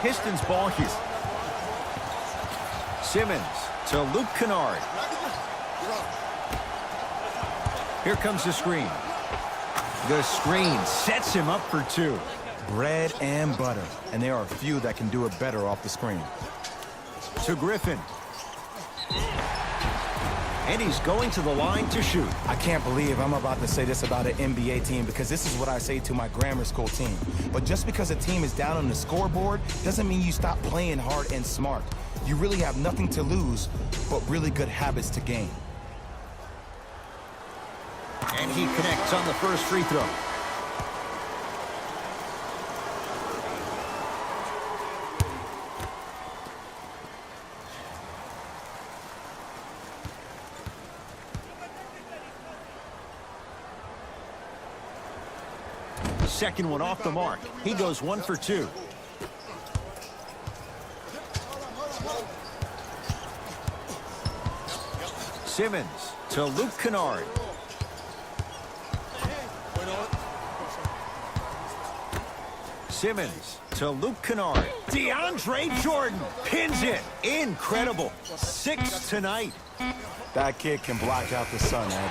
Pistons ball here. Simmons to Luke Kennard. Here comes the screen. The screen sets him up for 2. Bread and butter. And there are a few that can do it better off the screen. To Griffin. And he's going to the line to shoot. I can't believe I'm about to say this about an NBA team because this is what I say to my grammar school team. But just because a team is down on the scoreboard doesn't mean you stop playing hard and smart. You really have nothing to lose, but really good habits to gain. And he connects on the first free throw. Second one off the mark. He goes 1 for 2. Simmons to Luke Kennard. Simmons To Luke Kennard. DeAndre Jordan pins it. Incredible. 6 tonight. That kid can block out the sun, Ed.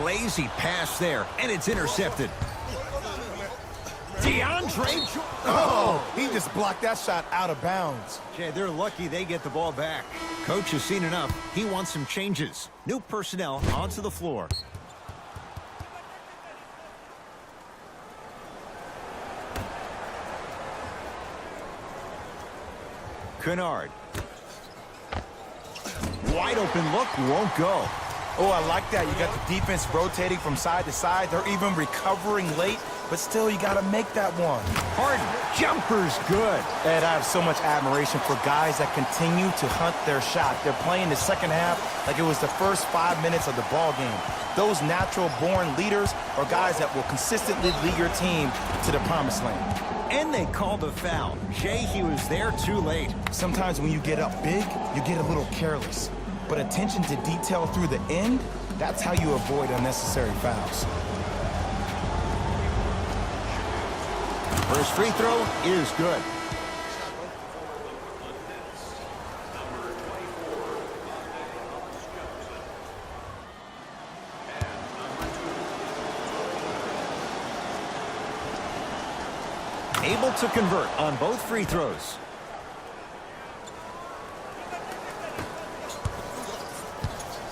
Lazy pass there, and it's intercepted. DeAndre Jordan. Oh, he just blocked that shot out of bounds. Okay, they're lucky they get the ball back. Coach has seen enough. He wants some changes. New personnel onto the floor. Kennard. Wide open look, won't go. Oh, I like that. You got the defense rotating from side to side. They're even recovering late, but still, you got to make that one. Harden, jumper's good. Ed, I have so much admiration for guys that continue to hunt their shot. They're playing the second half like it was the first 5 minutes of the ball game. Those natural-born leaders are guys that will consistently lead your team to the promised land. And they called a foul. Jay, he was there too late. Sometimes when you get up big, you get a little careless. But attention to detail through the end, that's how you avoid unnecessary fouls. First free throw is good. Able to convert on both free throws.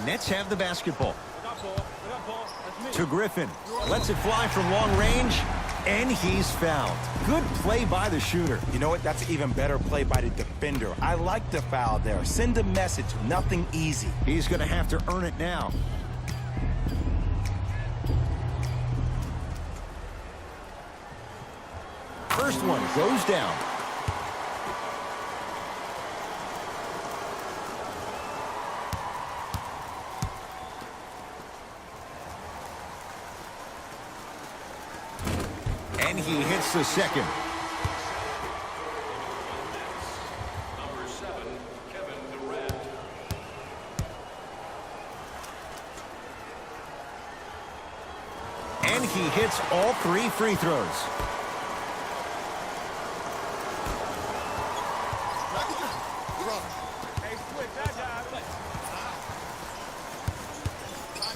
Nets have the basketball. To Griffin. Lets it fly from long range, and he's fouled. Good play by the shooter. You know what? That's an even better play by the defender. I like the foul there. Send a message. Nothing easy. He's going to have to earn it now. First one goes down. And he hits the second. Number 7, Kevin Durant. And he hits all 3 free throws.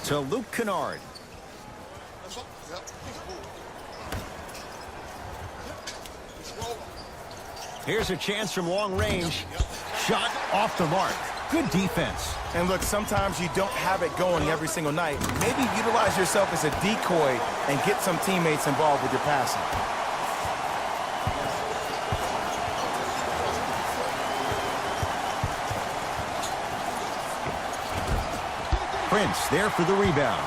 To Luke Kennard. Here's a chance from long range. Shot off the mark. Good defense. And look, sometimes you don't have it going every single night. Maybe utilize yourself as a decoy and get some teammates involved with your passing. Prince there for the rebound.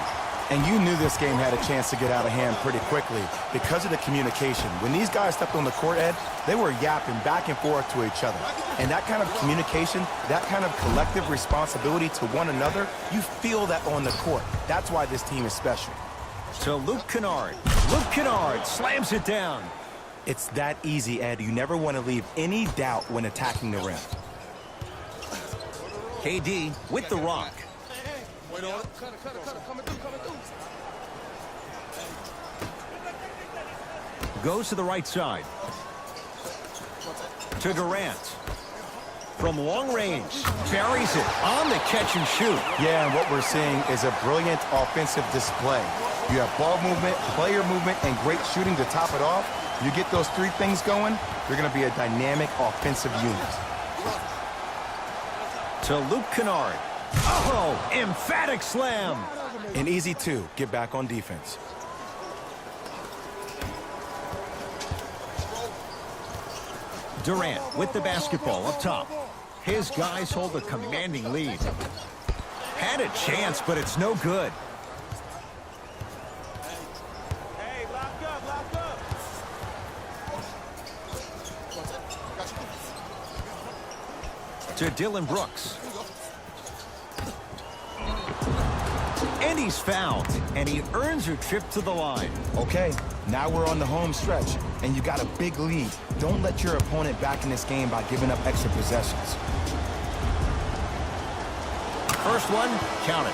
And you knew this game had a chance to get out of hand pretty quickly because of the communication. When these guys stepped on the court, Ed, they were yapping back and forth to each other. And that kind of communication, that kind of collective responsibility to one another, you feel that on the court. That's why this team is special. To Luke Kennard. Luke Kennard slams it down. It's that easy, Ed. You never want to leave any doubt when attacking the rim. KD with the rock. Goes to the right side. To Durant. From long range. Buries it on the catch and shoot. Yeah, and what we're seeing is a brilliant offensive display. You have ball movement, player movement, and great shooting to top it off. You get those 3 things going, you're going to be a dynamic offensive unit. To Luke Kennard. Oh, emphatic slam. And easy, too. Get back on defense. Durant with the basketball up top. His guys hold a commanding lead. Had a chance, but it's no good. Hey, lock up. To Dylan Brooks. And he's fouled, and he earns a trip to the line. Okay, now we're on the home stretch, and you got a big lead. Don't let your opponent back in this game by giving up extra possessions. First one, count it.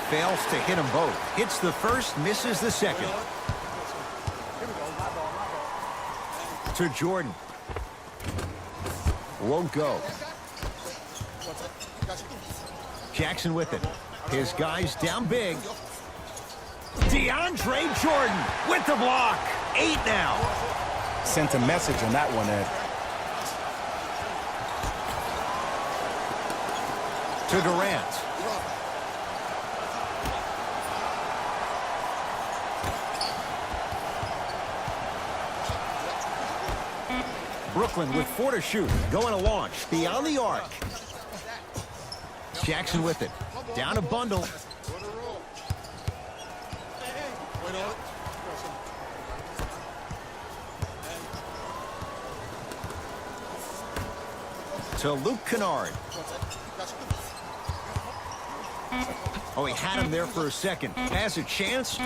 fails to hit them both. Hits the first, misses the second. To Jordan. Won't go. Jackson with it. His guys down big. DeAndre Jordan with the block. 8 now. Sent a message on that one, Ed. To Durant. Brooklyn with 4 to shoot. Going to launch. Beyond the arc. Jackson with it. Down a bundle. To Luke Kennard. Oh, he had him there for a second. Has a chance.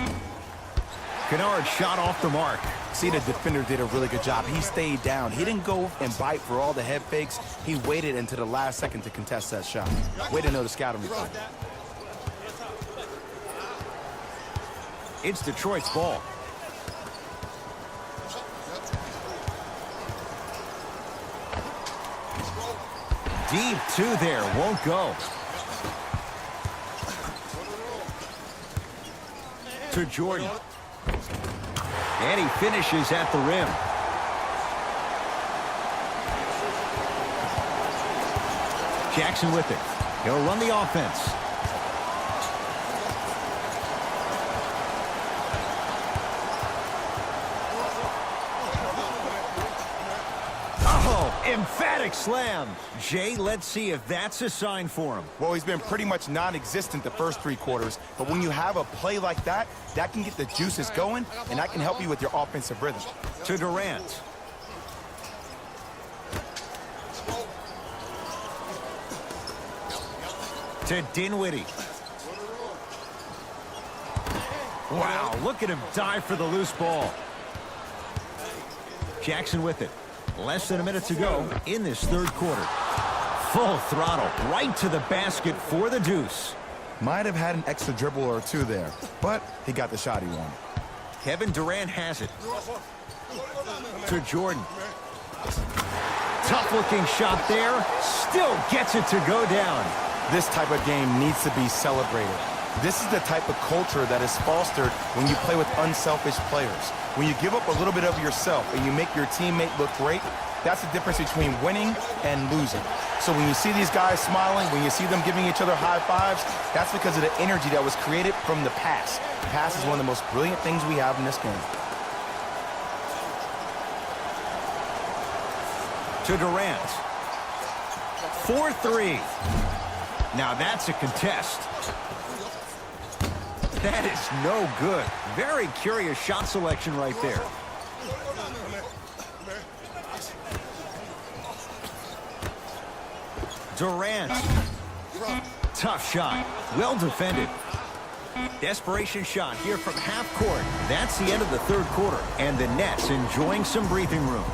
Kennard shot off the mark. See, the defender did a really good job. He stayed down. He didn't go and bite for all the head fakes. He waited until the last second to contest that shot. Way to know the scouting report. It's Detroit's ball. Deep 2 there. Won't go. To Jordan. And he finishes at the rim. Jackson with it. He'll run the offense. Oh, emphatic slam. Jay, let's see if that's a sign for him. Well, he's been pretty much non-existent the first 3 quarters, but when you have a play like that, that can get the juices going, and that can help you with your offensive rhythm. To Durant. To Dinwiddie. Wow, look at him dive for the loose ball. Jackson with it. Less than a minute to go in this 3rd quarter. Full throttle right to the basket for the deuce. Might have had an extra dribble or 2 there, but he got the shot he wanted. Kevin Durant has it. To Jordan. Tough-looking shot there. Still gets it to go down. This type of game needs to be celebrated. This is the type of culture that is fostered when you play with unselfish players. When you give up a little bit of yourself and you make your teammate look great, that's the difference between winning and losing. So when you see these guys smiling, when you see them giving each other high fives, that's because of the energy that was created from the pass. The pass is one of the most brilliant things we have in this game. To Durant. 4-3. Now that's a contest. That is no good. Very curious shot selection right there. Durant. Tough shot. Well defended. Desperation shot here from half court. That's the end of the 3rd quarter. And the Nets enjoying some breathing room.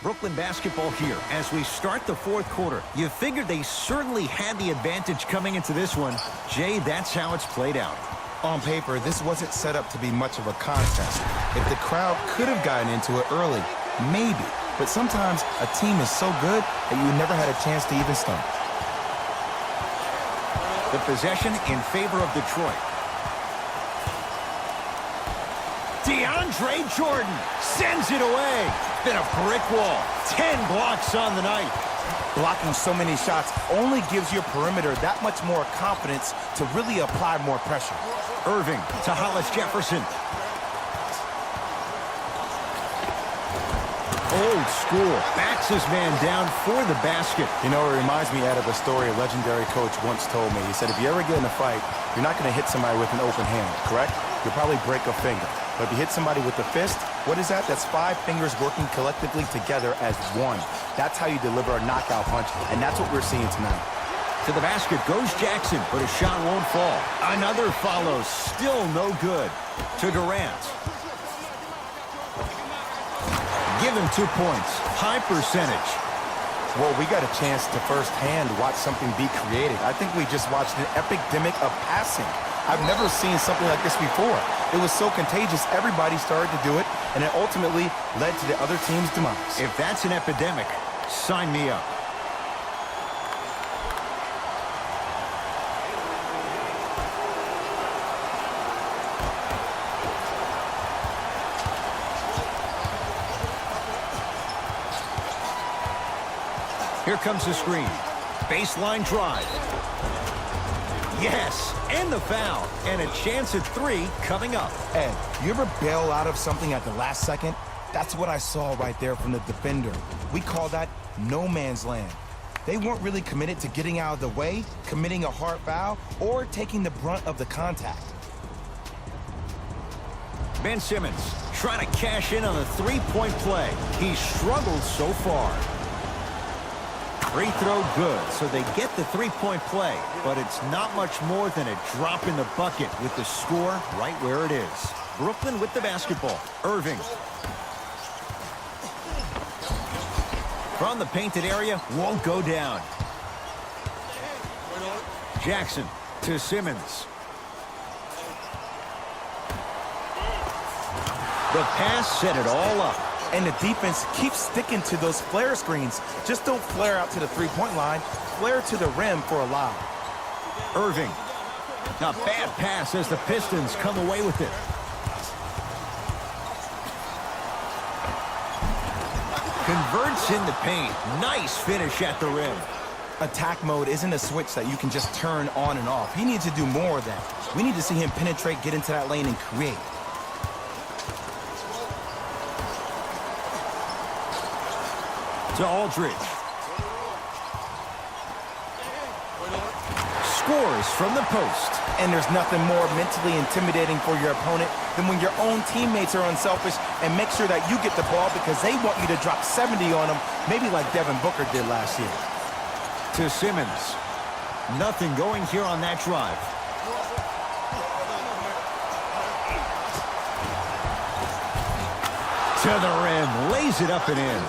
Brooklyn basketball here as we start the 4th quarter. You figured they certainly had the advantage coming into this one. Jay, that's how it's played out. On paper, this wasn't set up to be much of a contest. If the crowd could have gotten into it early, maybe. But sometimes a team is so good that you never had a chance to even start. The possession in favor of Detroit. DeAndre Jordan sends it away. Been a brick wall. 10 blocks on the night. Blocking so many shots only gives your perimeter that much more confidence to really apply more pressure. Irving to Hollis Jefferson. Old school. Backs his man down for the basket. You know, it reminds me, Ed, of a story a legendary coach once told me. He said, if you ever get in a fight, you're not going to hit somebody with an open hand, correct? You'll probably break a finger. But if you hit somebody with a fist, what is that? That's 5 fingers working collectively together as one. That's how you deliver a knockout punch, and that's what we're seeing tonight. To the basket goes Jackson, but a shot won't fall. Another follows, still no good. To Durant. Give him 2 points. High percentage. Well, we got a chance to firsthand watch something be created. I think we just watched an epidemic of passing. I've never seen something like this before. It was so contagious, everybody started to do it, and it ultimately led to the other team's demise. If that's an epidemic, sign me up. Here comes the screen. Baseline drive. Yes, and the foul. And a chance at 3 coming up. Ed, you ever bail out of something at the last second? That's what I saw right there from the defender. We call that no man's land. They weren't really committed to getting out of the way, committing a hard foul, or taking the brunt of the contact. Ben Simmons trying to cash in on a 3-point play. He struggled so far. Free throw good, so they get the 3-point play, but it's not much more than a drop in the bucket with the score right where it is. Brooklyn with the basketball. Irving. From the painted area, won't go down. Jackson to Simmons. The pass set it all up. And the defense keeps sticking to those flare screens. Just don't flare out to the 3-point line. Flare to the rim for a lob. Irving. A bad pass as the Pistons come away with it. Converts in the paint. Nice finish at the rim. Attack mode isn't a switch that you can just turn on and off. He needs to do more of that. We need to see him penetrate, get into that lane, and create. To Aldridge. Scores from the post. And there's nothing more mentally intimidating for your opponent than when your own teammates are unselfish and make sure that you get the ball because they want you to drop 70 on them, maybe like Devin Booker did last year. To Simmons. Nothing going here on that drive. To the rim. Lays it up and in.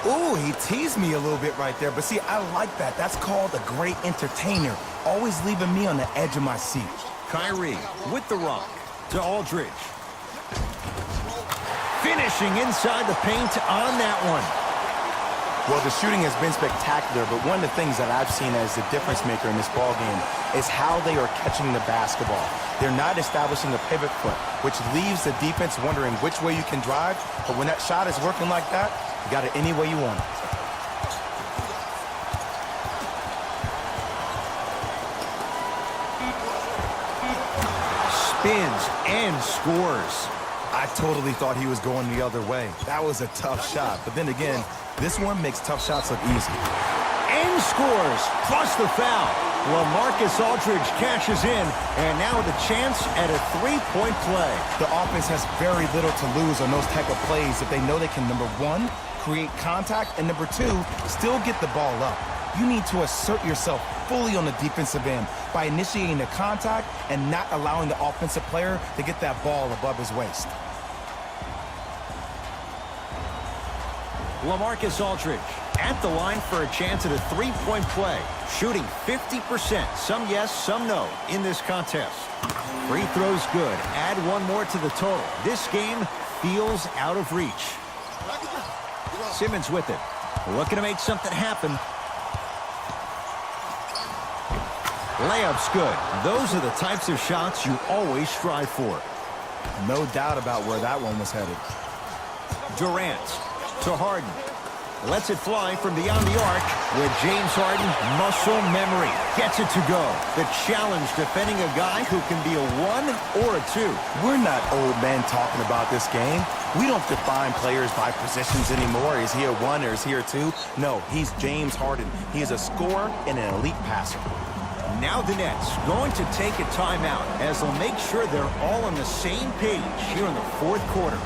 Ooh, he teased me a little bit right there. But see, I like that. That's called a great entertainer. Always leaving me on the edge of my seat. Kyrie with the rock. To Aldridge. Finishing inside the paint on that one. Well, the shooting has been spectacular, but one of the things that I've seen as the difference maker in this ballgame is how they are catching the basketball. They're not establishing a pivot foot, which leaves the defense wondering which way you can drive. But when that shot is working like that, you got it any way you want it. Spins and scores. I totally thought he was going the other way. That was a tough shot. But then again, this one makes tough shots look easy. And scores, plus the foul. LaMarcus Aldridge cashes in, and now with a chance at a 3-point play. The offense has very little to lose on those type of plays if they know they can, number one, create contact, and number two, still get the ball up. You need to assert yourself fully on the defensive end by initiating the contact and not allowing the offensive player to get that ball above his waist. LaMarcus Aldridge at the line for a chance at a 3-point play. Shooting 50%. Some yes, some no in this contest. Free throws good. Add one more to the total. This game feels out of reach. Simmons with it. Looking to make something happen. Layup's good. Those are the types of shots you always strive for. No doubt about where that one was headed. Durant to Harden. Lets it fly from beyond the arc with James Harden, muscle memory. Gets it to go. The challenge defending a guy who can be a 1 or a 2. We're not old men talking about this game. We don't define players by positions anymore. Is he a 1 or is he a 2? No, he's James Harden. He is a scorer and an elite passer. Now the Nets going to take a timeout as they'll make sure they're all on the same page here in the fourth quarter.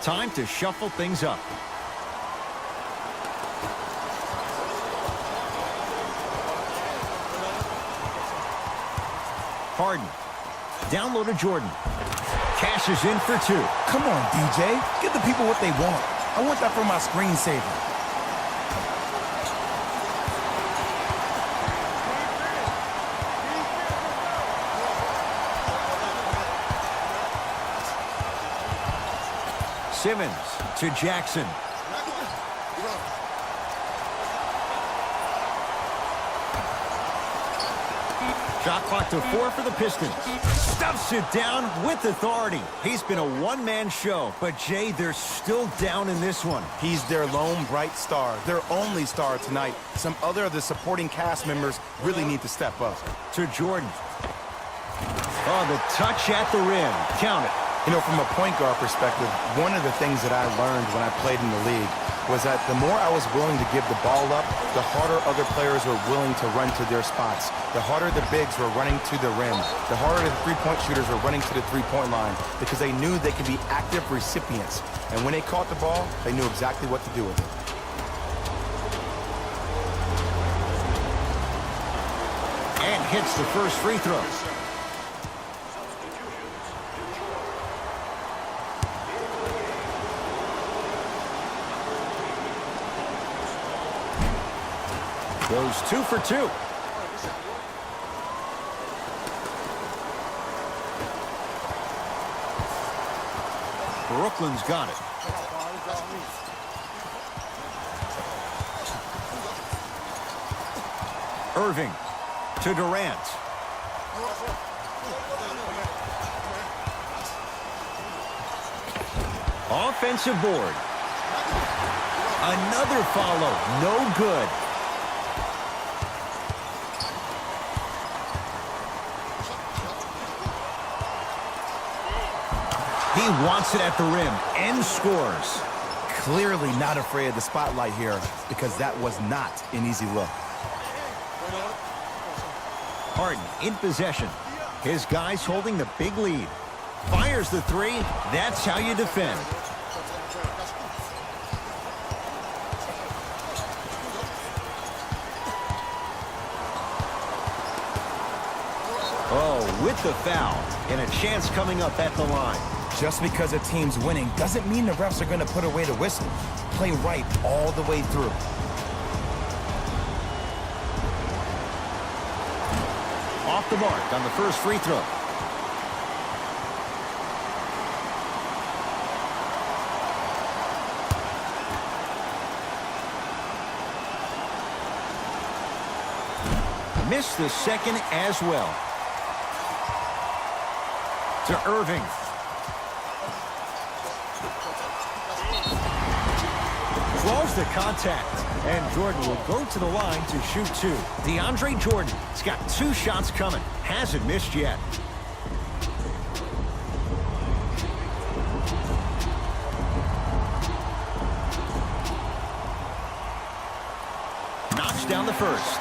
Time to shuffle things up. Harden. Down low to Jordan. Cashes in for 2. Come on, DJ. Give the people what they want. I want that for my screensaver. Simmons to Jackson. Shot clock to 4 for the Pistons. Stuffs it down with authority. He's been a one-man show, but Jay, they're still down in this one. He's their lone bright star, their only star tonight. Some other of the supporting cast members really need to step up. To Jordan. Oh, the touch at the rim. Count it. You know, from a point guard perspective, one of the things that I learned when I played in the league was that the more I was willing to give the ball up, the harder other players were willing to run to their spots. The harder the bigs were running to the rim. The harder the three-point shooters were running to the three-point line because they knew they could be active recipients. And when they caught the ball, they knew exactly what to do with it. And hits the first free throw. Goes 2 for 2. Brooklyn's got it. Irving to Durant. Offensive board. Another follow. No good. He wants it at the rim and scores. Clearly not afraid of the spotlight here because that was not an easy look. Harden in possession. His guys holding the big lead. Fires the 3. That's how you defend. Oh, with the foul. And a chance coming up at the line. Just because a team's winning doesn't mean the refs are going to put away the whistle. Play right all the way through. Off the mark on the first free throw. Missed the second as well. To Irving. Draws the contact. And Jordan will go to the line to shoot 2. DeAndre Jordan has got 2 shots coming. Hasn't missed yet. throws down the first.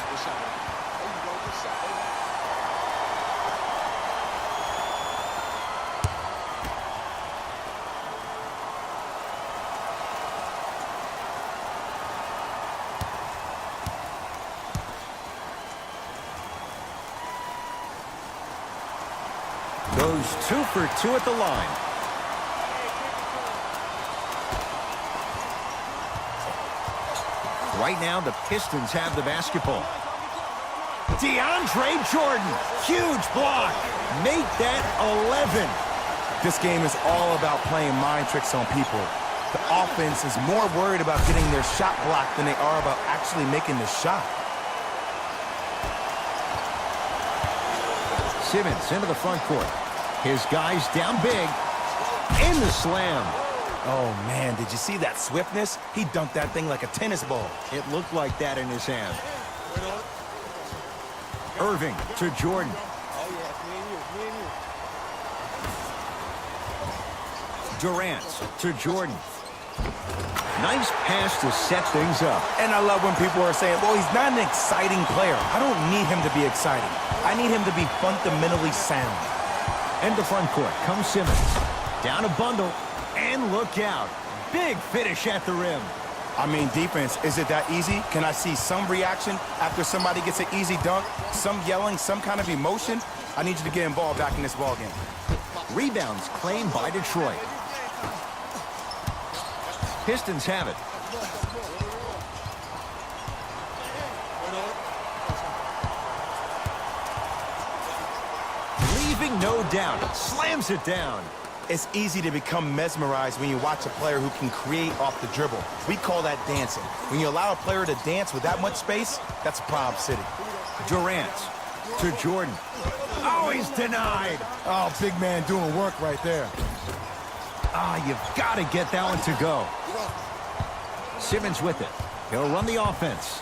Goes 2 for 2 at the line. Right now, the Pistons have the basketball. DeAndre Jordan, huge block. Make that 11. This game is all about playing mind tricks on people. The offense is more worried about getting their shot blocked than they are about actually making the shot. Simmons into the front court. His guys down big. In the slam. Oh, man, did you see that swiftness? He dunked that thing like a tennis ball. It looked like that in his hand. Irving to Jordan. Durant to Jordan. Nice pass to set things up. And I love when people are saying, well, he's not an exciting player. I don't need him to be exciting. I need him to be fundamentally sound. And the front court comes Simmons. Down a bundle. And look out. Big finish at the rim. I mean, defense, is it that easy? Can I see some reaction after somebody gets an easy dunk? Some yelling, some kind of emotion? I need you to get involved back in this ball game. Rebounds claimed by Detroit. Pistons have it. Leaving no doubt. Slams it down. It's easy to become mesmerized when you watch a player who can create off the dribble. We call that dancing. When you allow a player to dance with that much space, that's Prob City. Durant to Jordan. Oh, he's denied. Oh, big man doing work right there. Ah, you've got to get that one to go. Simmons with it. He'll run the offense.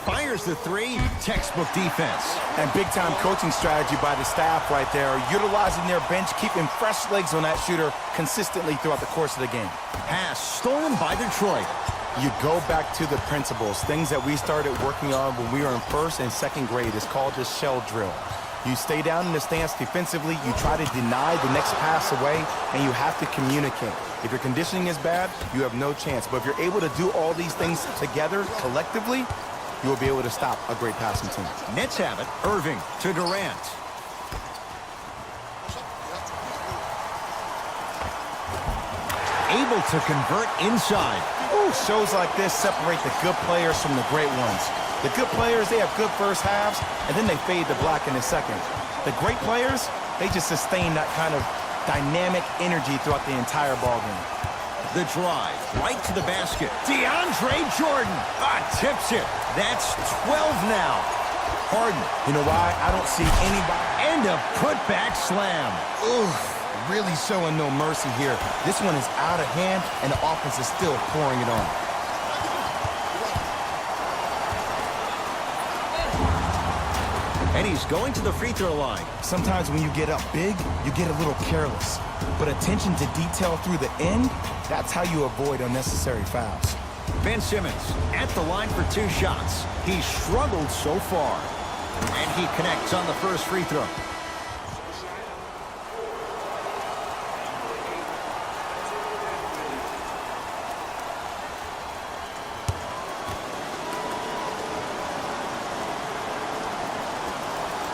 Fires the three. Textbook defense. And big-time coaching strategy by the staff right there, utilizing their bench, keeping fresh legs on that shooter consistently throughout the course of the game. Pass stolen by Detroit. You go back to the principles, things that we started working on when we were in first and second grade. It's called the shell drill. You stay down in the stance defensively, you try to deny the next pass away, and you have to communicate. If your conditioning is bad, you have no chance. But if you're able to do all these things together, collectively, you will be able to stop a great passing team. Nets have it. Irving to Durant. Able to convert inside. Ooh, shows like this separate the good players from the great ones. The good players, they have good first halves, and then they fade to black in the second. The great players, they just sustain that kind of dynamic energy throughout the entire ballgame. The drive, right to the basket. DeAndre Jordan, tips it. That's 12 now. Harden. You know why? I don't see anybody. And a putback slam. Ooh, really showing no mercy here. This one is out of hand, and the offense is still pouring it on. And he's going to the free throw line. Sometimes when you get up big, you get a little careless. But attention to detail through the end, that's how you avoid unnecessary fouls. Ben Simmons at the line for 2 shots. He struggled so far. And he connects on the first free throw.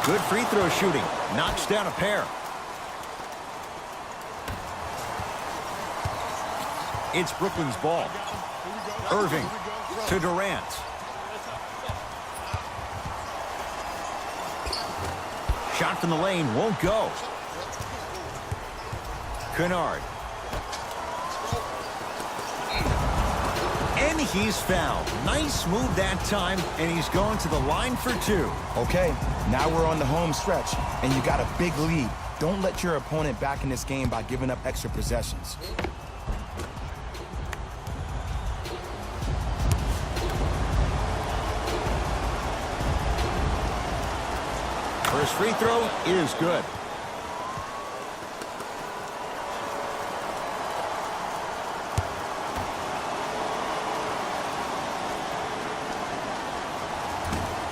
Good free throw shooting. Knocks down a pair. It's Brooklyn's ball. Irving to Durant. Shot from the lane won't go. Kennard. And he's fouled. Nice move that time, and he's going to the line for 2. Okay, now we're on the home stretch, and you got a big lead. Don't let your opponent back in this game by giving up extra possessions. First free throw is good.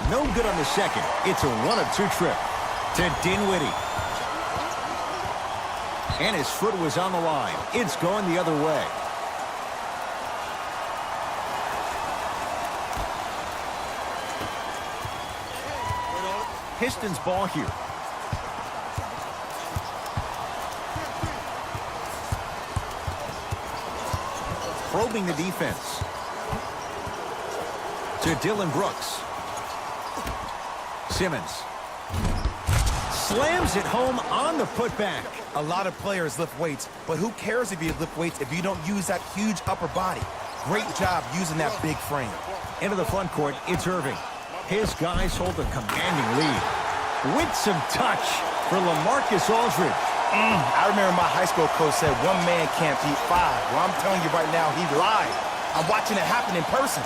No good on the second. It's a 1-of-2 trip to Dinwiddie. And his foot was on the line. It's going the other way. Pistons ball here. Probing the defense. To Dillon Brooks. Simmons. Slams it home on the putback. A lot of players lift weights, but who cares if you lift weights if you don't use that huge upper body? Great job using that big frame. Into the front court, it's Irving. His guys hold a commanding lead. With some touch for LaMarcus Aldridge. I remember my high school coach said one man can't beat five. Well, I'm telling you right now, he lied. I'm watching it happen in person.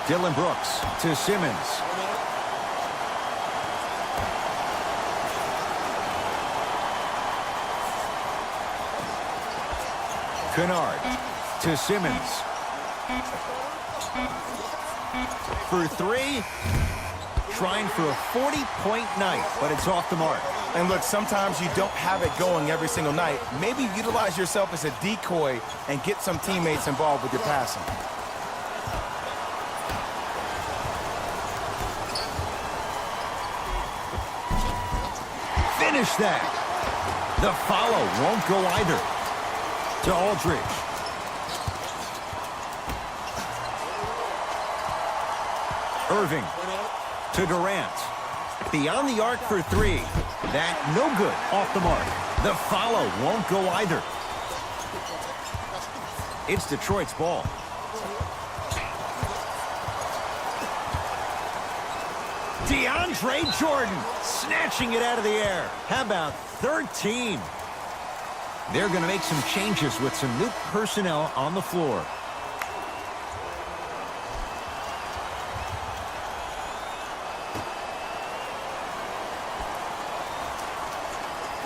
Dillon Brooks to Simmons. Kennard to Simmons. For three. Trying for a 40-point night, but it's off the mark. And look, sometimes you don't have it going every single night. Maybe utilize yourself as a decoy and get some teammates involved with your passing. Finish that. The follow won't go either. To Aldridge. Irving. To Durant. Beyond the arc for three. That no good. Off the mark. The follow won't go either. It's Detroit's ball. DeAndre Jordan snatching it out of the air. How about 13? They're going to make some changes with some new personnel on the floor.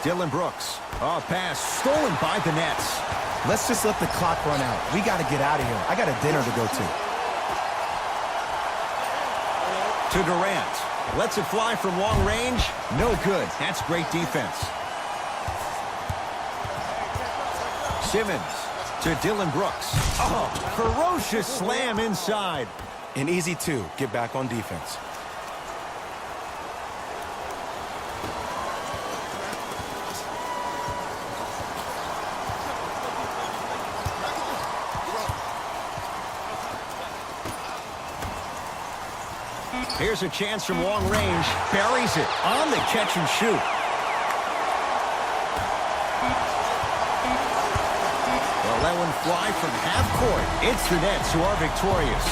Dillon Brooks. Oh, pass stolen by the Nets. Let's just let the clock run out. We got to get out of here. I got a dinner to go to. To Durant. Lets it fly from long range. No good. That's great defense. Simmons to Dillon Brooks. Oh, ferocious slam inside. An easy two. Get back on defense. Here's a chance from long range. Buries it on the catch and shoot. They'll let one fly from half court. It's the Nets who are victorious.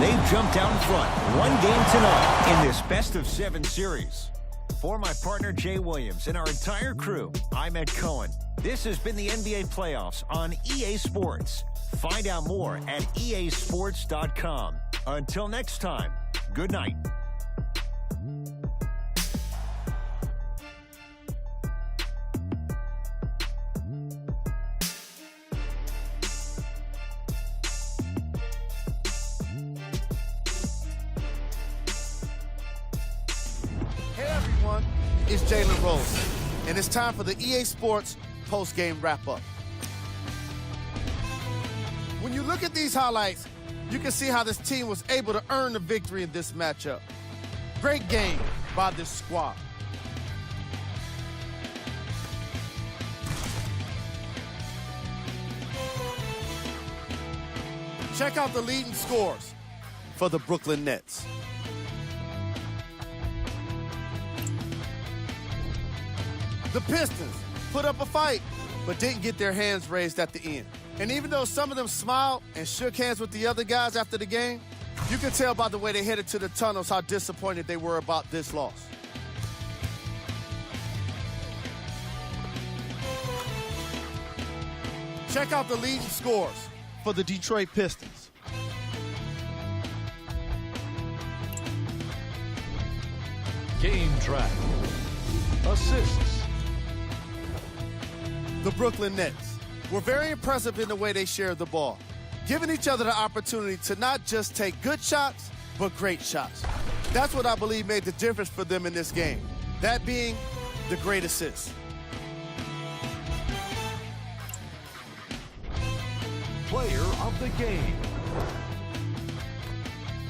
They've jumped out in front. One game to none in this best-of-7 series. For my partner Jay Williams and our entire crew, I'm Ed Cohen. This has been the NBA playoffs on EA Sports. Find out more at easports.com. Until next time, good night. Hey everyone, it's Jalen Rose, and it's time for the EA Sports post-game wrap-up. When you look at these highlights, you can see how this team was able to earn the victory in this matchup. Great game by this squad. Check out the leading scores for the Brooklyn Nets. The Pistons put up a fight, but didn't get their hands raised at the end. And even though some of them smiled and shook hands with the other guys after the game, you could tell by the way they headed to the tunnels how disappointed they were about this loss. Check out the leading scores for the Detroit Pistons. Game track. Assists. The Brooklyn Nets were very impressive in the way they shared the ball, giving each other the opportunity to not just take good shots, but great shots. That's what I believe made the difference for them in this game, that being the great assists. Player of the game.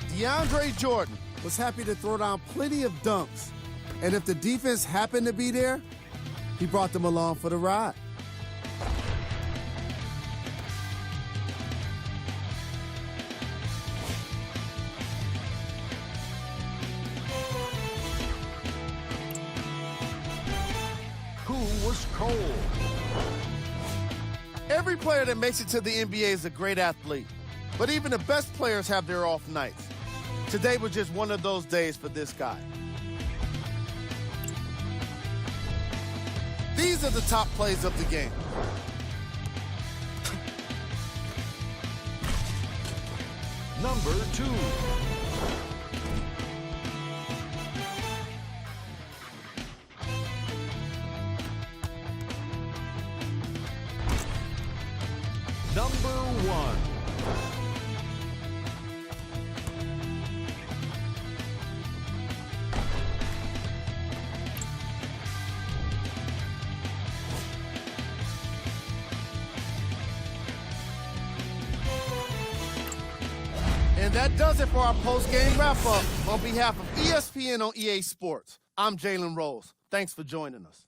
DeAndre Jordan was happy to throw down plenty of dunks, and if the defense happened to be there, he brought them along for the ride. Who was cold? Every player that makes it to the NBA is a great athlete, but even the best players have their off nights. Today was just one of those days for this guy. These are the top plays of the game. Number 2. Number 1. And that does it for our post-game wrap-up. On behalf of ESPN on EA Sports, I'm Jalen Rose. Thanks for joining us.